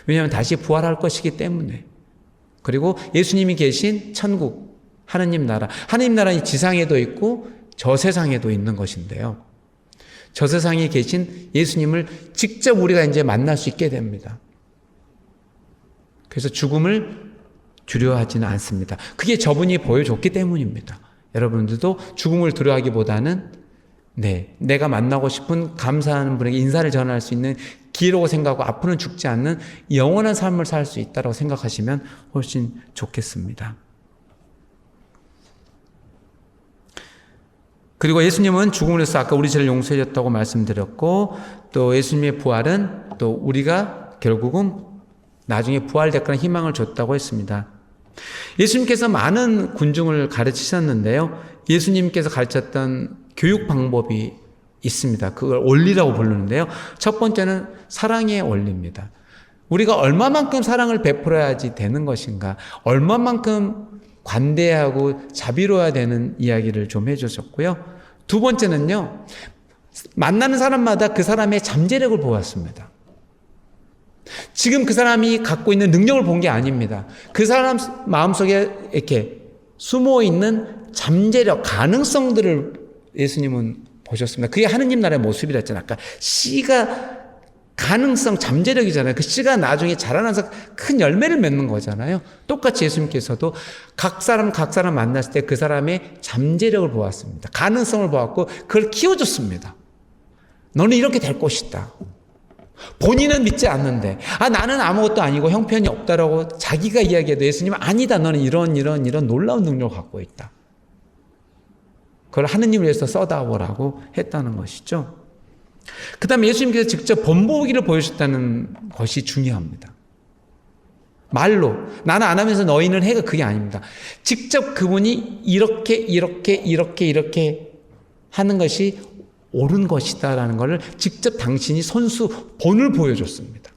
왜냐하면 다시 부활할 것이기 때문에. 그리고 예수님이 계신 천국, 하느님 나라는 지상에도 있고 저 세상에도 있는 것인데요. 저 세상에 계신 예수님을 직접 우리가 이제 만날 수 있게 됩니다. 그래서 죽음을 두려워하지는 않습니다. 그게 저분이 보여줬기 때문입니다. 여러분들도 죽음을 두려워하기보다는 내가 만나고 싶은 감사하는 분에게 인사를 전할 수 있는 기회라고 생각하고 앞으로는 죽지 않는 영원한 삶을 살 수 있다고 생각하시면 훨씬 좋겠습니다. 그리고 예수님은 죽음을 해서 아까 우리 죄를 용서해 줬다고 말씀드렸고 또 예수님의 부활은 또 우리가 결국은 나중에 부활될 거라는 희망을 줬다고 했습니다. 예수님께서 많은 군중을 가르치셨는데요. 예수님께서 가르쳤던 교육 방법이 있습니다. 그걸 원리라고 부르는데요. 첫 번째는 사랑의 원리입니다. 우리가 얼마만큼 사랑을 베풀어야지 되는 것인가, 얼마만큼 관대하고 자비로워야 되는 이야기를 좀 해주셨고요. 두 번째는요, 만나는 사람마다 그 사람의 잠재력을 보았습니다. 지금 그 사람이 갖고 있는 능력을 본 게 아닙니다. 그 사람 마음속에 이렇게 숨어있는 잠재력, 가능성들을 예수님은 보셨습니다. 그게 하느님 나라의 모습이랬잖아요. 아까 씨가 가능성, 잠재력이잖아요. 그 씨가 나중에 자라나서 큰 열매를 맺는 거잖아요. 똑같이 예수님께서도 각 사람 만났을 때 그 사람의 잠재력을 보았습니다. 가능성을 보았고 그걸 키워줬습니다. 너는 이렇게 될 것이다. 본인은 믿지 않는데 나는 아무것도 아니고 형편이 없다라고 자기가 이야기해도 예수님은 아니다. 너는 이런 놀라운 능력을 갖고 있다. 그걸 하느님을 위해서 써다오라고 했다는 것이죠. 그 다음에 예수님께서 직접 본보기를 보여주셨다는 것이 중요합니다. 말로 나는 안 하면서 너희는 해가 그게 아닙니다. 직접 그분이 이렇게 하는 것이 옳은 것이다라는 것을 직접 당신이 선수 본을 보여줬습니다.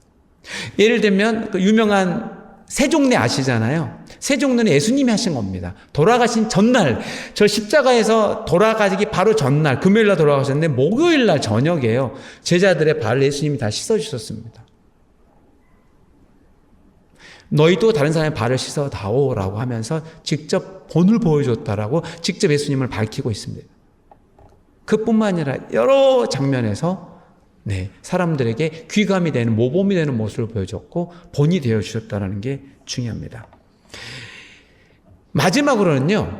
예를 들면 그 유명한 세종례 아시잖아요. 세종례는 예수님이 하신 겁니다. 돌아가신 전날, 저 십자가에서 돌아가기 바로 전날, 금요일날 돌아가셨는데 목요일날 저녁에요. 제자들의 발을 예수님이 다 씻어주셨습니다. 너희도 다른 사람의 발을 씻어다오라고 하면서 직접 본을 보여줬다라고 직접 예수님을 밝히고 있습니다. 그뿐만 아니라 여러 장면에서 사람들에게 귀감이 되는, 모범이 되는 모습을 보여줬고 본이 되어주셨다는 게 중요합니다. 마지막으로는요,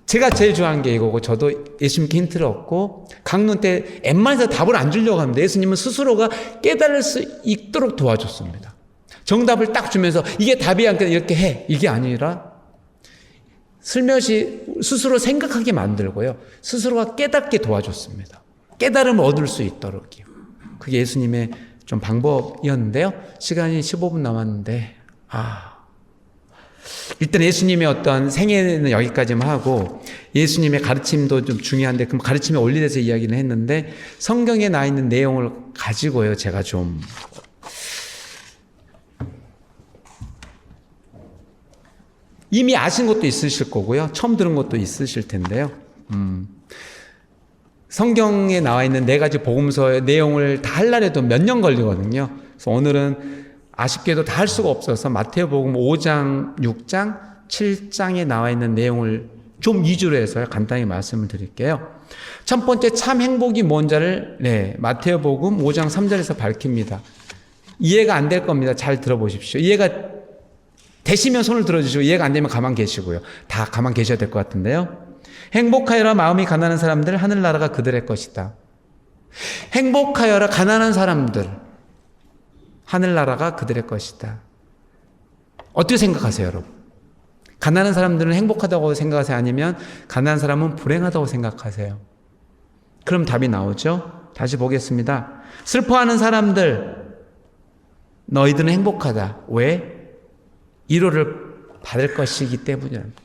제가 제일 좋아하는 게 이거고, 저도 예수님께 힌트를 얻고 강론 때 웬만해서 답을 안 주려고 합니다. 예수님은 스스로가 깨달을 수 있도록 도와줬습니다. 정답을 딱 주면서 이게 답이야 이렇게 해, 이게 아니라 슬며시 스스로 생각하게 만들고요, 스스로가 깨닫게 도와줬습니다. 깨달음을 얻을 수 있도록요. 그게 예수님의 좀 방법이었는데요. 시간이 15분 남았는데 일단 예수님의 어떤 생애는 여기까지만 하고, 예수님의 가르침도 좀 중요한데 그 가르침의 원리에 대해서 이야기는 했는데, 성경에 나와 있는 내용을 가지고요, 제가 좀 이미 아신 것도 있으실 거고요, 처음 들은 것도 있으실 텐데요. 성경에 나와 있는 4가지 복음서의 내용을 다 하려고 몇 년 걸리거든요. 그래서 오늘은 아쉽게도 다 할 수가 없어서 마태복음 5장, 6장, 7장에 나와 있는 내용을 좀 위주로 해서 간단히 말씀을 드릴게요. 첫 번째, 참 행복이 뭔지를 마태복음 5장 3절에서 밝힙니다. 이해가 안 될 겁니다. 잘 들어보십시오. 이해가 되시면 손을 들어주시고, 이해가 안 되면 가만 계시고요. 다 가만 계셔야 될 것 같은데요. 행복하여라 마음이 가난한 사람들, 하늘나라가 그들의 것이다. 행복하여라 가난한 사람들, 하늘나라가 그들의 것이다. 어떻게 생각하세요, 여러분? 가난한 사람들은 행복하다고 생각하세요? 아니면 가난한 사람은 불행하다고 생각하세요? 그럼 답이 나오죠? 다시 보겠습니다. 슬퍼하는 사람들, 너희들은 행복하다. 왜? 위로를 받을 것이기 때문이랍니다.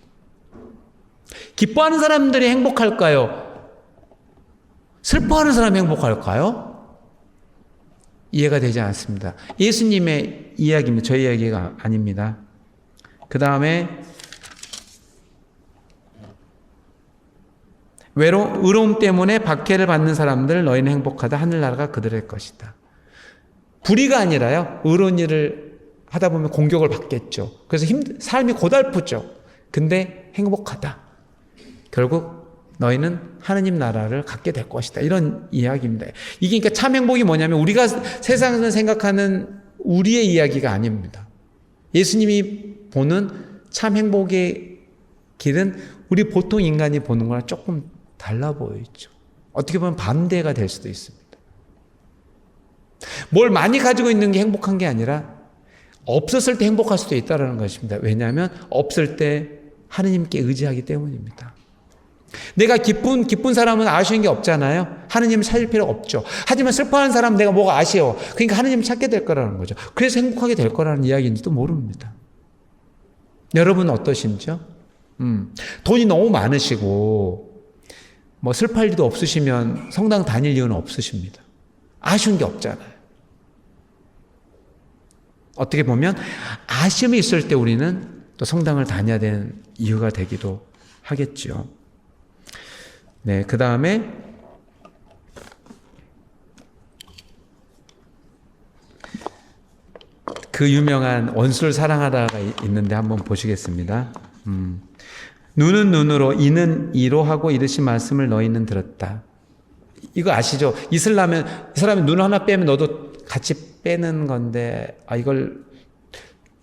기뻐하는 사람들이 행복할까요? 슬퍼하는 사람이 행복할까요? 이해가 되지 않습니다. 예수님의 이야기입니다. 저희 이야기가 아닙니다. 그 다음에 의로움 때문에 박해를 받는 사람들, 너희는 행복하다. 하늘나라가 그들의 것이다. 불의가 아니라요, 의로운 일을 하다 보면 공격을 받겠죠. 그래서 삶이 고달프죠. 근데 행복하다. 결국 너희는 하느님 나라를 갖게 될 것이다. 이런 이야기입니다. 이게 그러니까 참 행복이 뭐냐면, 우리가 세상에서 생각하는 우리의 이야기가 아닙니다. 예수님이 보는 참 행복의 길은 우리 보통 인간이 보는 거랑 조금 달라 보이죠. 어떻게 보면 반대가 될 수도 있습니다. 뭘 많이 가지고 있는 게 행복한 게 아니라 없었을 때 행복할 수도 있다는 것입니다. 왜냐하면 없을 때 하느님께 의지하기 때문입니다. 내가 기쁜 사람은 아쉬운 게 없잖아요. 하느님을 찾을 필요 없죠. 하지만 슬퍼하는 사람은 내가 뭐가 아쉬워. 그러니까 하느님을 찾게 될 거라는 거죠. 그래서 행복하게 될 거라는 이야기인지도 모릅니다. 여러분은 어떠신지요? 돈이 너무 많으시고 뭐 슬퍼할 일도 없으시면 성당 다닐 이유는 없으십니다. 아쉬운 게 없잖아요. 어떻게 보면 아쉬움이 있을 때 우리는 또 성당을 다녀야 되는 이유가 되기도 하겠죠. 네, 그 다음에 그 유명한 원수를 사랑하다가 있는데 한번 보시겠습니다. 눈은 눈으로, 이는 이로 하고 이르신 말씀을 너희는 들었다. 이거 아시죠? 이 사람이 눈 하나 빼면 너도 같이 빼는 건데, 이걸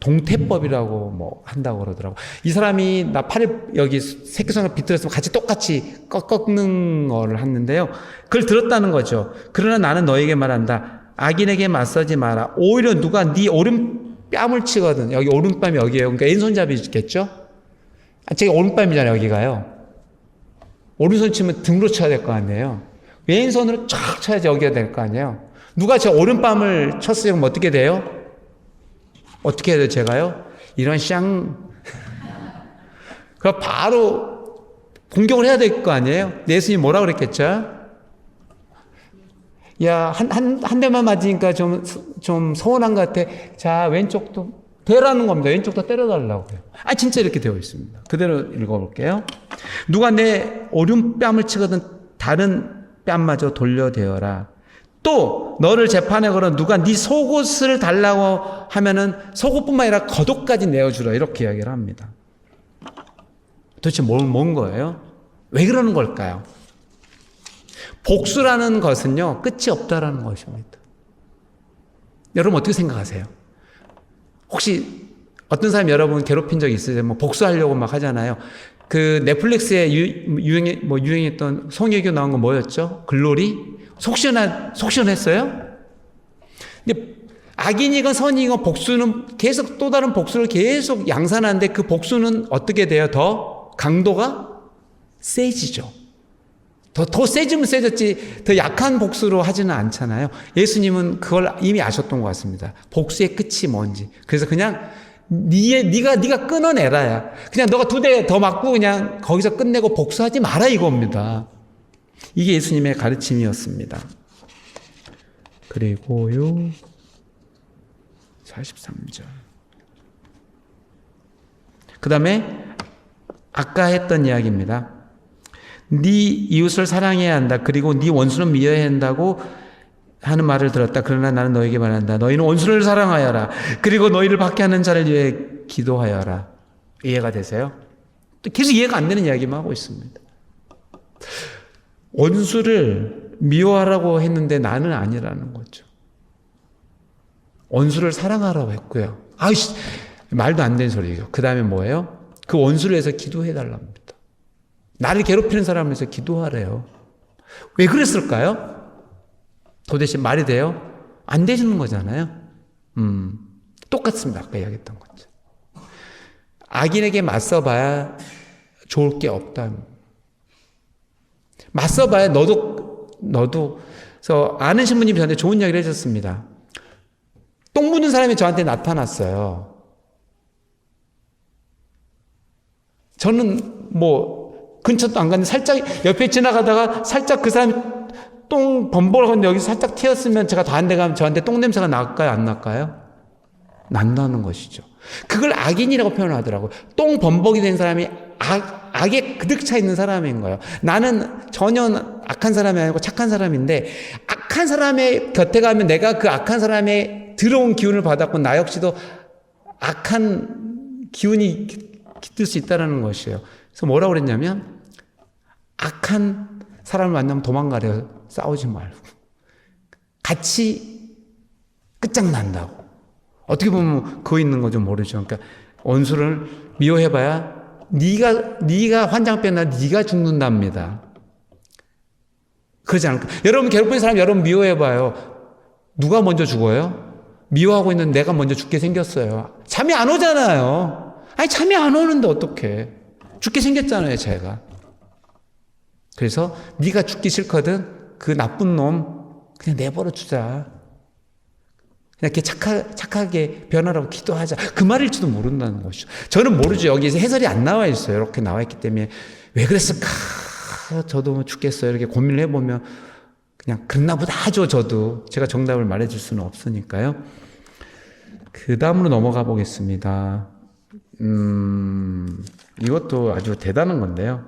동태법이라고 뭐 한다고 그러더라고. 이 사람이 나 팔을 여기 새끼손을 비틀었으면 같이 똑같이 꺾는 거를 했는데요. 그걸 들었다는 거죠. 그러나 나는 너에게 말한다. 악인에게 맞서지 마라. 오히려 누가 네 오른뺨을 치거든. 여기 오른뺨이 여기에요. 그러니까 왼손잡이겠죠? 제가 오른뺨이잖아요, 여기가요. 오른손 치면 등으로 쳐야 될 거 아니에요. 왼손으로 쫙 쳐야지 여기가 될 거 아니에요. 누가 제 오른뺨을 쳤어요. 그럼 어떻게 돼요? 어떻게 해야 돼요, 제가요? 이런 샹. 그럼 바로 공격을 해야 될 거 아니에요? 예수님이 뭐라 그랬겠죠? 야, 한 대만 맞으니까 좀 서운한 것 같아. 자, 왼쪽도 대라는 겁니다. 왼쪽도 때려달라고요. 진짜 이렇게 되어 있습니다. 그대로 읽어볼게요. 누가 내 오른뺨을 치거든 다른 뺨마저 돌려대어라. 또 너를 재판에 걸어 누가 네 속옷을 달라고 하면은 속옷뿐만 아니라 겉옷까지 내어주라. 이렇게 이야기를 합니다. 도대체 뭔 거예요? 왜 그러는 걸까요? 복수라는 것은요, 끝이 없다라는 것입니다. 여러분 어떻게 생각하세요? 혹시 어떤 사람이 여러분 괴롭힌 적 있으세요? 뭐 복수하려고 막 하잖아요. 그 넷플릭스에 유행했던 송혜교 나온 거 뭐였죠? 글로리? 속시원했어요? 근데 악인이건 선이건 복수는 계속 또 다른 복수를 계속 양산하는데 그 복수는 어떻게 돼요? 더 강도가 세지죠. 더 세지면 세졌지 더 약한 복수로 하지는 않잖아요. 예수님은 그걸 이미 아셨던 것 같습니다. 복수의 끝이 뭔지. 그래서 그냥 네가 끊어내라야. 그냥 너가 2대 더 맞고 그냥 거기서 끝내고 복수하지 마라 이겁니다. 이게 예수님의 가르침이었습니다. 그리고요 43절. 그 다음에 아까 했던 이야기입니다. 네 이웃을 사랑해야 한다. 그리고 네 원수는 미워해야 한다고 하는 말을 들었다. 그러나 나는 너에게 말한다. 너희는 원수를 사랑하여라. 그리고 너희를 박해하는 자를 위해 기도하여라. 이해가 되세요? 계속 이해가 안 되는 이야기만 하고 있습니다. 원수를 미워하라고 했는데 나는 아니라는 거죠. 원수를 사랑하라고 했고요. 아이씨, 말도 안 되는 소리예요. 그 다음에 뭐예요? 그 원수를 위해서 기도해달랍니다. 나를 괴롭히는 사람을 위해서 기도하래요. 왜 그랬을까요? 도대체 말이 돼요? 안 되시는 거잖아요. 똑같습니다. 아까 이야기했던 거죠. 악인에게 맞서봐야 좋을 게 없다. 맞서봐야 너도 그래서 아는 신부님이 저한테 좋은 이야기를 해줬습니다. 똥 묻는 사람이 저한테 나타났어요. 저는 근처도 안 갔는데 살짝 옆에 지나가다가 살짝 그 사람이 똥 범벅을 하는데 여기서 살짝 튀었으면 제가 다른 데 가면 저한테 똥 냄새가 날까요? 안 날까요? 난다는 것이죠. 그걸 악인이라고 표현하더라고요. 똥 범벅이 된 사람이 악에 그득 차 있는 사람인 거예요. 나는 전혀 악한 사람이 아니고 착한 사람인데 악한 사람의 곁에 가면 내가 그 악한 사람의 더러운 기운을 받았고 나 역시도 악한 기운이 깃들 수 있다는 것이에요. 그래서 뭐라고 그랬냐면 악한 사람을 만나면 도망가래요. 싸우지 말고. 같이 끝장난다고. 어떻게 보면 그거 있는 거 좀 모르죠. 그러니까 원수를 미워해봐야 네가 환장 빼나 네가 죽는답니다. 그러지 않을까? 여러분 괴롭힌 사람 여러분 미워해봐요. 누가 먼저 죽어요? 미워하고 있는 내가 먼저 죽게 생겼어요. 잠이 안 오잖아요. 아니 잠이 안 오는데 어떡해. 죽게 생겼잖아요 제가. 그래서 네가 죽기 싫거든 그 나쁜 놈 그냥 내버려 두자. 그냥 이렇게 착하게 변하라고 기도하자. 그 말일지도 모른다는 것이죠. 저는 모르죠. 여기에서 해설이 안 나와 있어요. 이렇게 나와 있기 때문에 왜 그랬을까? 저도 죽겠어요. 이렇게 고민을 해보면 그냥 그랬나 보다 하죠. 저도 제가 정답을 말해줄 수는 없으니까요. 그 다음으로 넘어가 보겠습니다. 이것도 아주 대단한 건데요.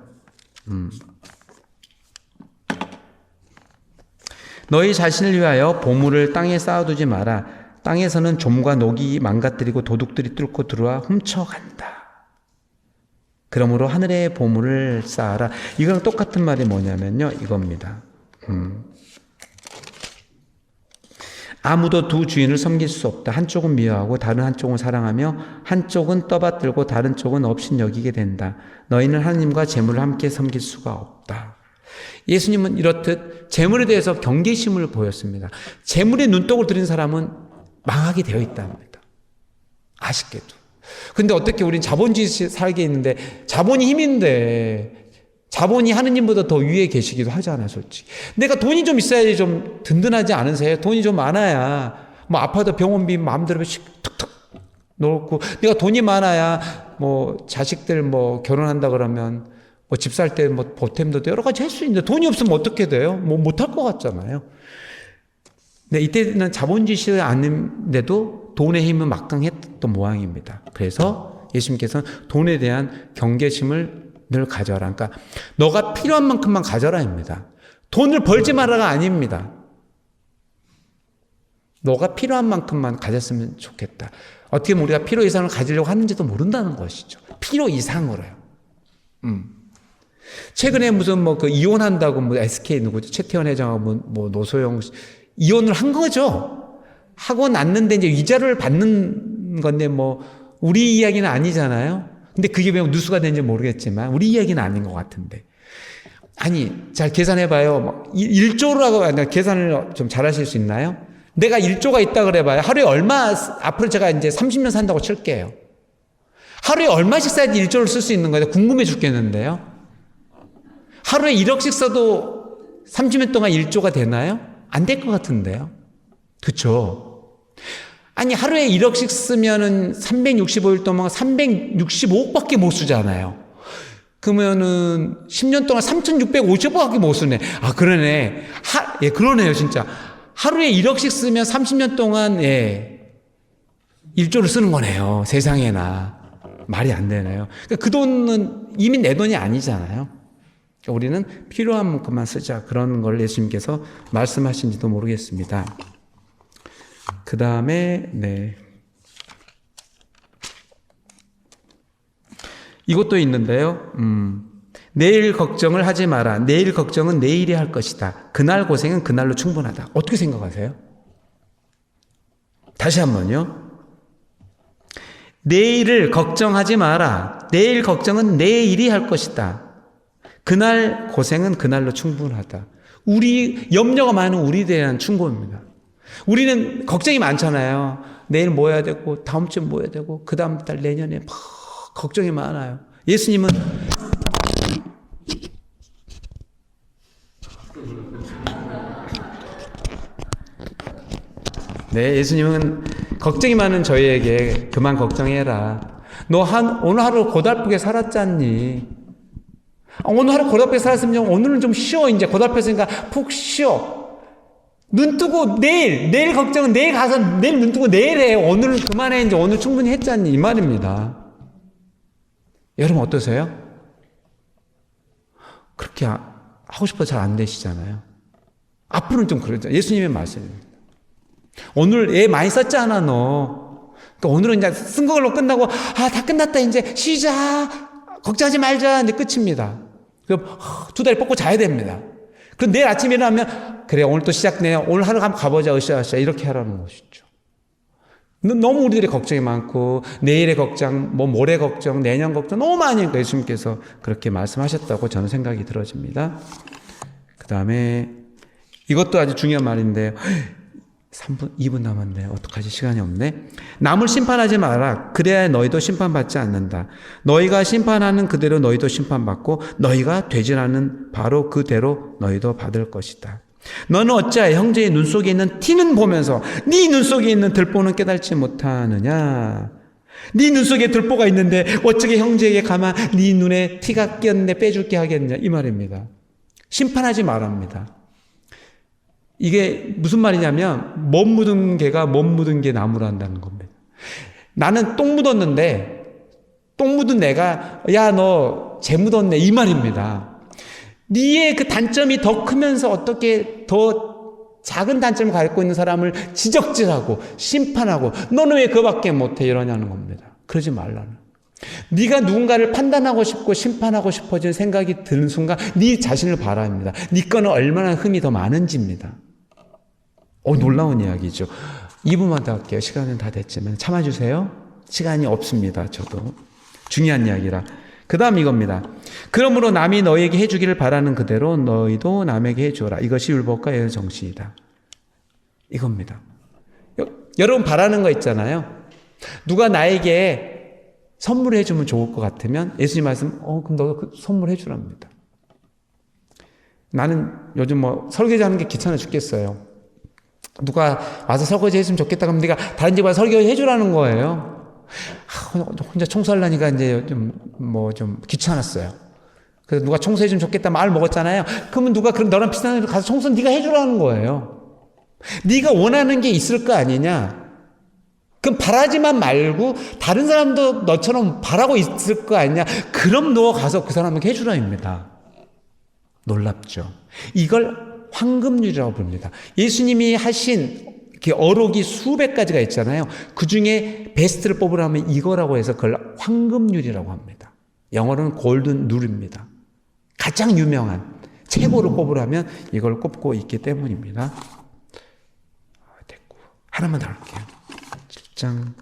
너희 자신을 위하여 보물을 땅에 쌓아두지 마라. 땅에서는 좀과 녹이 망가뜨리고 도둑들이 뚫고 들어와 훔쳐간다. 그러므로 하늘의 보물을 쌓아라. 이거랑 똑같은 말이 뭐냐면요. 이겁니다. 아무도 두 주인을 섬길 수 없다. 한쪽은 미워하고 다른 한쪽은 사랑하며 한쪽은 떠받들고 다른 쪽은 업신여기게 된다. 너희는 하나님과 재물을 함께 섬길 수가 없다. 예수님은 이렇듯 재물에 대해서 경계심을 보였습니다. 재물에 눈독을 들인 사람은 망하게 되어 있답니다. 아쉽게도. 근데 어떻게 우린 자본주의 살게 있는데 자본이 힘인데 자본이 하느님보다 더 위에 계시기도 하잖아요, 솔직히. 내가 돈이 좀 있어야지 좀 든든하지 않으세요? 돈이 좀 많아야 아파도 병원비 마음대로 툭툭 놓고 내가 돈이 많아야 자식들 결혼한다 그러면 집 살 때 보탬도 여러 가지 할 수 있는데 돈이 없으면 어떻게 돼요? 못할 것 같잖아요. 네, 이때는 자본주의 시대에 아닌데도 돈의 힘은 막강했던 모양입니다. 그래서 예수님께서는 돈에 대한 경계심을 늘 가져라. 그러니까 너가 필요한 만큼만 가져라입니다. 돈을 벌지 말아가 아닙니다. 너가 필요한 만큼만 가졌으면 좋겠다. 어떻게 보면 우리가 필요 이상을 가지려고 하는지도 모른다는 것이죠. 필요 이상으로요. 최근에 무슨 이혼한다고 SK 누구죠? 최태원 회장하고 노소영 이혼을 한 거죠. 하고 났는데 이제 위자료를 받는 건데 우리 이야기는 아니잖아요. 근데 그게 왜 누수가 되는지 모르겠지만 우리 이야기는 아닌 것 같은데. 아니, 잘 계산해봐요. 1조라고 계산을 좀 잘하실 수 있나요? 내가 1조가 있다 그래봐요. 하루에 얼마, 앞으로 제가 이제 30년 산다고 칠게요. 하루에 얼마씩 써야지 1조를 쓸 수 있는 거예요? 궁금해 죽겠는데요. 하루에 1억씩 써도 30년 동안 1조가 되나요? 안 될 것 같은데요. 그쵸? 아니, 하루에 1억씩 쓰면은 365일 동안 365억밖에 못 쓰잖아요. 그러면은 10년 동안 3,650억밖에 못 쓰네. 아, 그러네. 예, 그러네요, 진짜. 하루에 1억씩 쓰면 30년 동안, 예, 1조를 쓰는 거네요. 세상에나. 말이 안 되네요. 그러니까 그 돈은 이미 내 돈이 아니잖아요. 그러니까 우리는 필요한 만큼만 쓰자. 그런 걸 예수님께서 말씀하신지도 모르겠습니다. 그 다음에, 네. 이것도 있는데요. 내일 걱정을 하지 마라. 내일 걱정은 내일이 할 것이다. 그날 고생은 그날로 충분하다. 어떻게 생각하세요? 다시 한번요. 내일을 걱정하지 마라. 내일 걱정은 내일이 할 것이다. 그날 고생은 그날로 충분하다. 염려가 많은 우리에 대한 충고입니다. 우리는 걱정이 많잖아요. 내일 뭐 해야 되고, 다음 주에 뭐 해야 되고, 그 다음 달 내년에 막 걱정이 많아요. 예수님은 예수님은 걱정이 많은 저희에게 그만 걱정해라. 너 오늘 하루 고달프게 살았잖니. 오늘 하루 고달프게 살았으면 오늘은 좀 쉬어. 이제 고달팠으니까 푹 쉬어. 눈 뜨고 내일 걱정은 내일 가서 내일 눈 뜨고 내일 해. 오늘은 그만해. 이제 오늘 충분히 했잖니. 이 말입니다. 여러분 어떠세요? 그렇게 하고 싶어도 잘 안 되시잖아요. 앞으로는 좀 그러죠. 예수님의 말씀입니다. 오늘 애 많이 썼잖아, 너. 그러니까 오늘은 이제 쓴 걸로 끝나고, 다 끝났다, 이제 쉬자. 걱정하지 말자. 이제 끝입니다. 그럼 2다리 뻗고 자야 됩니다. 그럼 내일 아침에 일어나면, 그래, 오늘 또 시작되네. 오늘 하루 한번 가보자, 으쌰으쌰. 이렇게 하라는 것이죠. 너무 우리들의 걱정이 많고, 내일의 걱정, 모레 걱정, 내년 걱정 너무 많으니까 예수님께서 그렇게 말씀하셨다고 저는 생각이 들어집니다. 그 다음에, 이것도 아주 중요한 말인데, 2분 남았네. 어떡하지? 시간이 없네. 남을 심판하지 마라. 그래야 너희도 심판받지 않는다. 너희가 심판하는 그대로 너희도 심판받고 너희가 되지않는 바로 그대로 너희도 받을 것이다. 너는 어찌하여 형제의 눈 속에 있는 티는 보면서 네 눈 속에 있는 들보는 깨달지 못하느냐. 네 눈 속에 들보가 있는데 어떻게 형제에게 가만 네 눈에 티가 끼었는데 빼줄게 하겠냐. 이 말입니다. 심판하지 말랍니다. 이게 무슨 말이냐면 못 묻은 개가 못 묻은 개 나무라 한다는 겁니다. 나는 똥 묻었는데 똥 묻은 내가 야 너 재 묻었네 이 말입니다. 네의 그 단점이 더 크면서 어떻게 더 작은 단점을 갖고 있는 사람을 지적질하고 심판하고 너는 왜 그밖에 못해 이러냐는 겁니다. 그러지 말라는. 네가 누군가를 판단하고 싶고 심판하고 싶어진 생각이 드는 순간 네 자신을 바라봅니다. 네 거는 얼마나 흠이 더 많은지입니다. 놀라운 이야기죠. 2분만 더 할게요. 시간은 다 됐지만 참아주세요. 시간이 없습니다. 저도 중요한 이야기라. 그 다음 이겁니다. 그러므로 남이 너에게 해주기를 바라는 그대로 너희도 남에게 해주어라. 이것이 율법과 예의 정신이다. 이겁니다. 여러분 바라는 거 있잖아요. 누가 나에게 선물해 주면 좋을 것 같으면 예수님 말씀 그럼 너도 그 선물해 주랍니다. 나는 요즘 설거지 하는 게 귀찮아 죽겠어요. 누가 와서 설거지 했으면 좋겠다 그러면 네가 다른 집 와서 설거지 해주라는 거예요. 혼자 청소하려니까 이제 좀 귀찮았어요. 그래서 누가 청소해주면 좋겠다 말 먹었잖아요. 그러면 그럼 너랑 비슷한 데로 가서 청소는 네가 해주라는 거예요. 네가 원하는 게 있을 거 아니냐. 그럼 바라지만 말고 다른 사람도 너처럼 바라고 있을 거 아니냐. 그럼 너 가서 그 사람에게 해주라입니다. 놀랍죠. 이걸 황금률이라고 부릅니다. 예수님이 하신 어록이 수백 가지가 있잖아요. 그 중에 베스트를 뽑으라면 이거라고 해서 그걸 황금률이라고 합니다. 영어로는 골든 룰입니다. 가장 유명한 최고로 뽑으라면 이걸 꼽고 있기 때문입니다. 됐고 하나만 더 할게요. 7장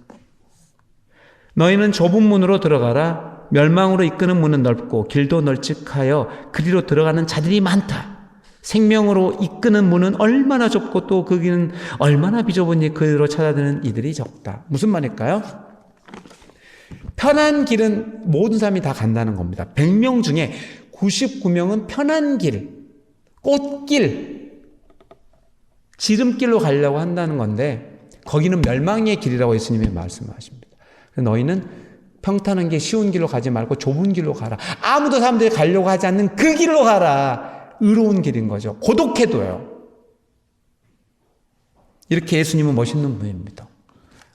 너희는 좁은 문으로 들어가라. 멸망으로 이끄는 문은 넓고 길도 널찍하여 그리로 들어가는 자들이 많다. 생명으로 이끄는 문은 얼마나 좁고 또 그 길은 얼마나 비좁으니 그리로 찾아드는 이들이 적다. 무슨 말일까요? 편한 길은 모든 사람이 다 간다는 겁니다. 100명 중에 99명은 편한 길, 꽃길, 지름길로 가려고 한다는 건데 거기는 멸망의 길이라고 예수님이 말씀하십니다. 너희는 평탄한 게 쉬운 길로 가지 말고 좁은 길로 가라. 아무도 사람들이 가려고 하지 않는 그 길로 가라. 의로운 길인 거죠. 고독해도요. 이렇게 예수님은 멋있는 분입니다.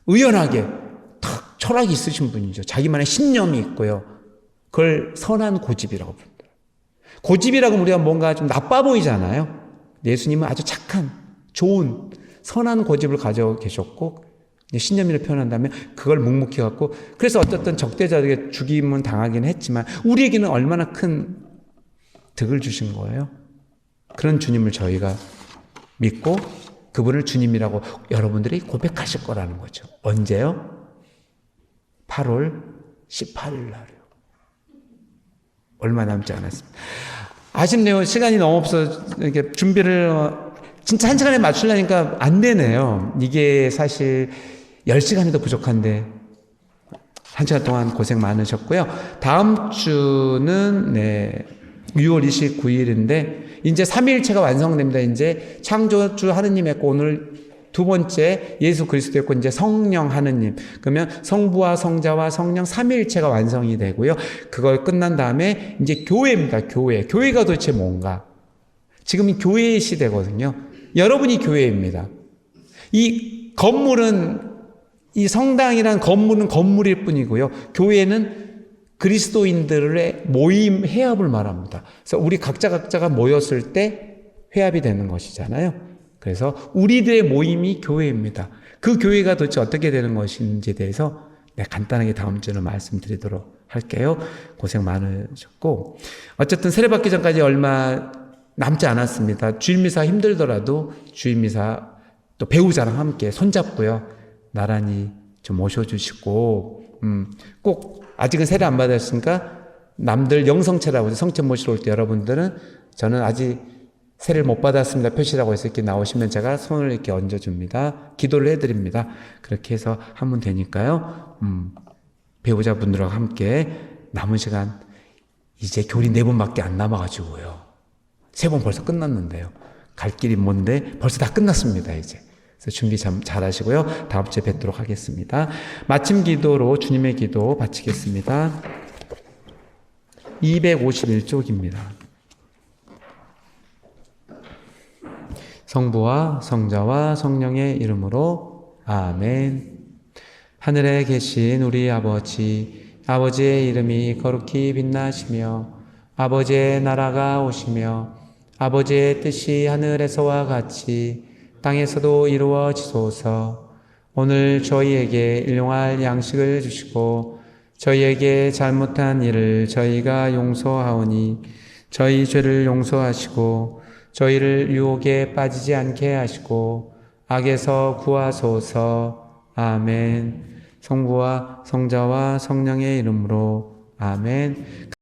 의연하게 탁 철학이 있으신 분이죠. 자기만의 신념이 있고요. 그걸 선한 고집이라고 부릅니다. 고집이라고 우리가 뭔가 좀 나빠 보이잖아요. 예수님은 아주 착한, 좋은, 선한 고집을 가지고 계셨고 신념이라 표현한다면 그걸 묵묵히 갖고 그래서 어쨌든 적대자에게 죽임은 당하긴 했지만 우리에게는 얼마나 큰 득을 주신 거예요. 그런 주님을 저희가 믿고 그분을 주님이라고 여러분들이 고백하실 거라는 거죠. 언제요? 8월 18일 날이요. 얼마 남지 않았습니다. 아쉽네요. 시간이 너무 없어서 이렇게 준비를 진짜 한 시간에 맞추려니까 안 되네요. 이게 사실 10시간이 더 부족한데 한 시간 동안 고생 많으셨고요. 다음 주는 6월 29일인데 이제 삼위일체가 완성됩니다. 이제 창조주 하느님의 오늘 두 번째 예수 그리스도였고 이제 성령 하느님. 그러면 성부와 성자와 성령 삼위일체가 완성이 되고요. 그걸 끝난 다음에 이제 교회입니다. 교회. 교회가 도대체 뭔가? 지금이 교회의 시대거든요. 여러분이 교회입니다. 이 건물은 이 성당이란 건물은 건물일 뿐이고요. 교회는 그리스도인들의 모임 회합을 말합니다. 그래서 우리 각자가 모였을 때 회합이 되는 것이잖아요. 그래서 우리들의 모임이 교회입니다. 그 교회가 도대체 어떻게 되는 것인지에 대해서 간단하게 다음 주에 말씀드리도록 할게요. 고생 많으셨고 어쨌든 세례받기 전까지 얼마 남지 않았습니다. 주일미사 힘들더라도 주일미사 또 배우자랑 함께 손잡고요. 나란히 좀 모셔주시고 꼭 아직은 세례 안 받았으니까 남들 영성체라고 해서 성체 모시러 올 때 여러분들은 저는 아직 세례를 못 받았습니다 표시라고 해서 이렇게 나오시면 제가 손을 이렇게 얹어줍니다. 기도를 해드립니다. 그렇게 해서 하면 되니까요. 배우자분들과 함께 남은 시간 이제 교리 4번밖에 안 남아가지고요. 3번 벌써 끝났는데요. 갈 길이 먼데 벌써 다 끝났습니다. 이제. 그래서 준비 잘 하시고요. 다음 주에 뵙도록 하겠습니다. 마침 기도로 주님의 기도 바치겠습니다. 251쪽입니다. 성부와 성자와 성령의 이름으로 아멘. 하늘에 계신 우리 아버지, 아버지의 이름이 거룩히 빛나시며 아버지의 나라가 오시며 아버지의 뜻이 하늘에서와 같이 땅에서도 이루어지소서. 오늘 저희에게 일용할 양식을 주시고 저희에게 잘못한 일을 저희가 용서하오니 저희 죄를 용서하시고 저희를 유혹에 빠지지 않게 하시고 악에서 구하소서. 아멘. 성부와 성자와 성령의 이름으로 아멘.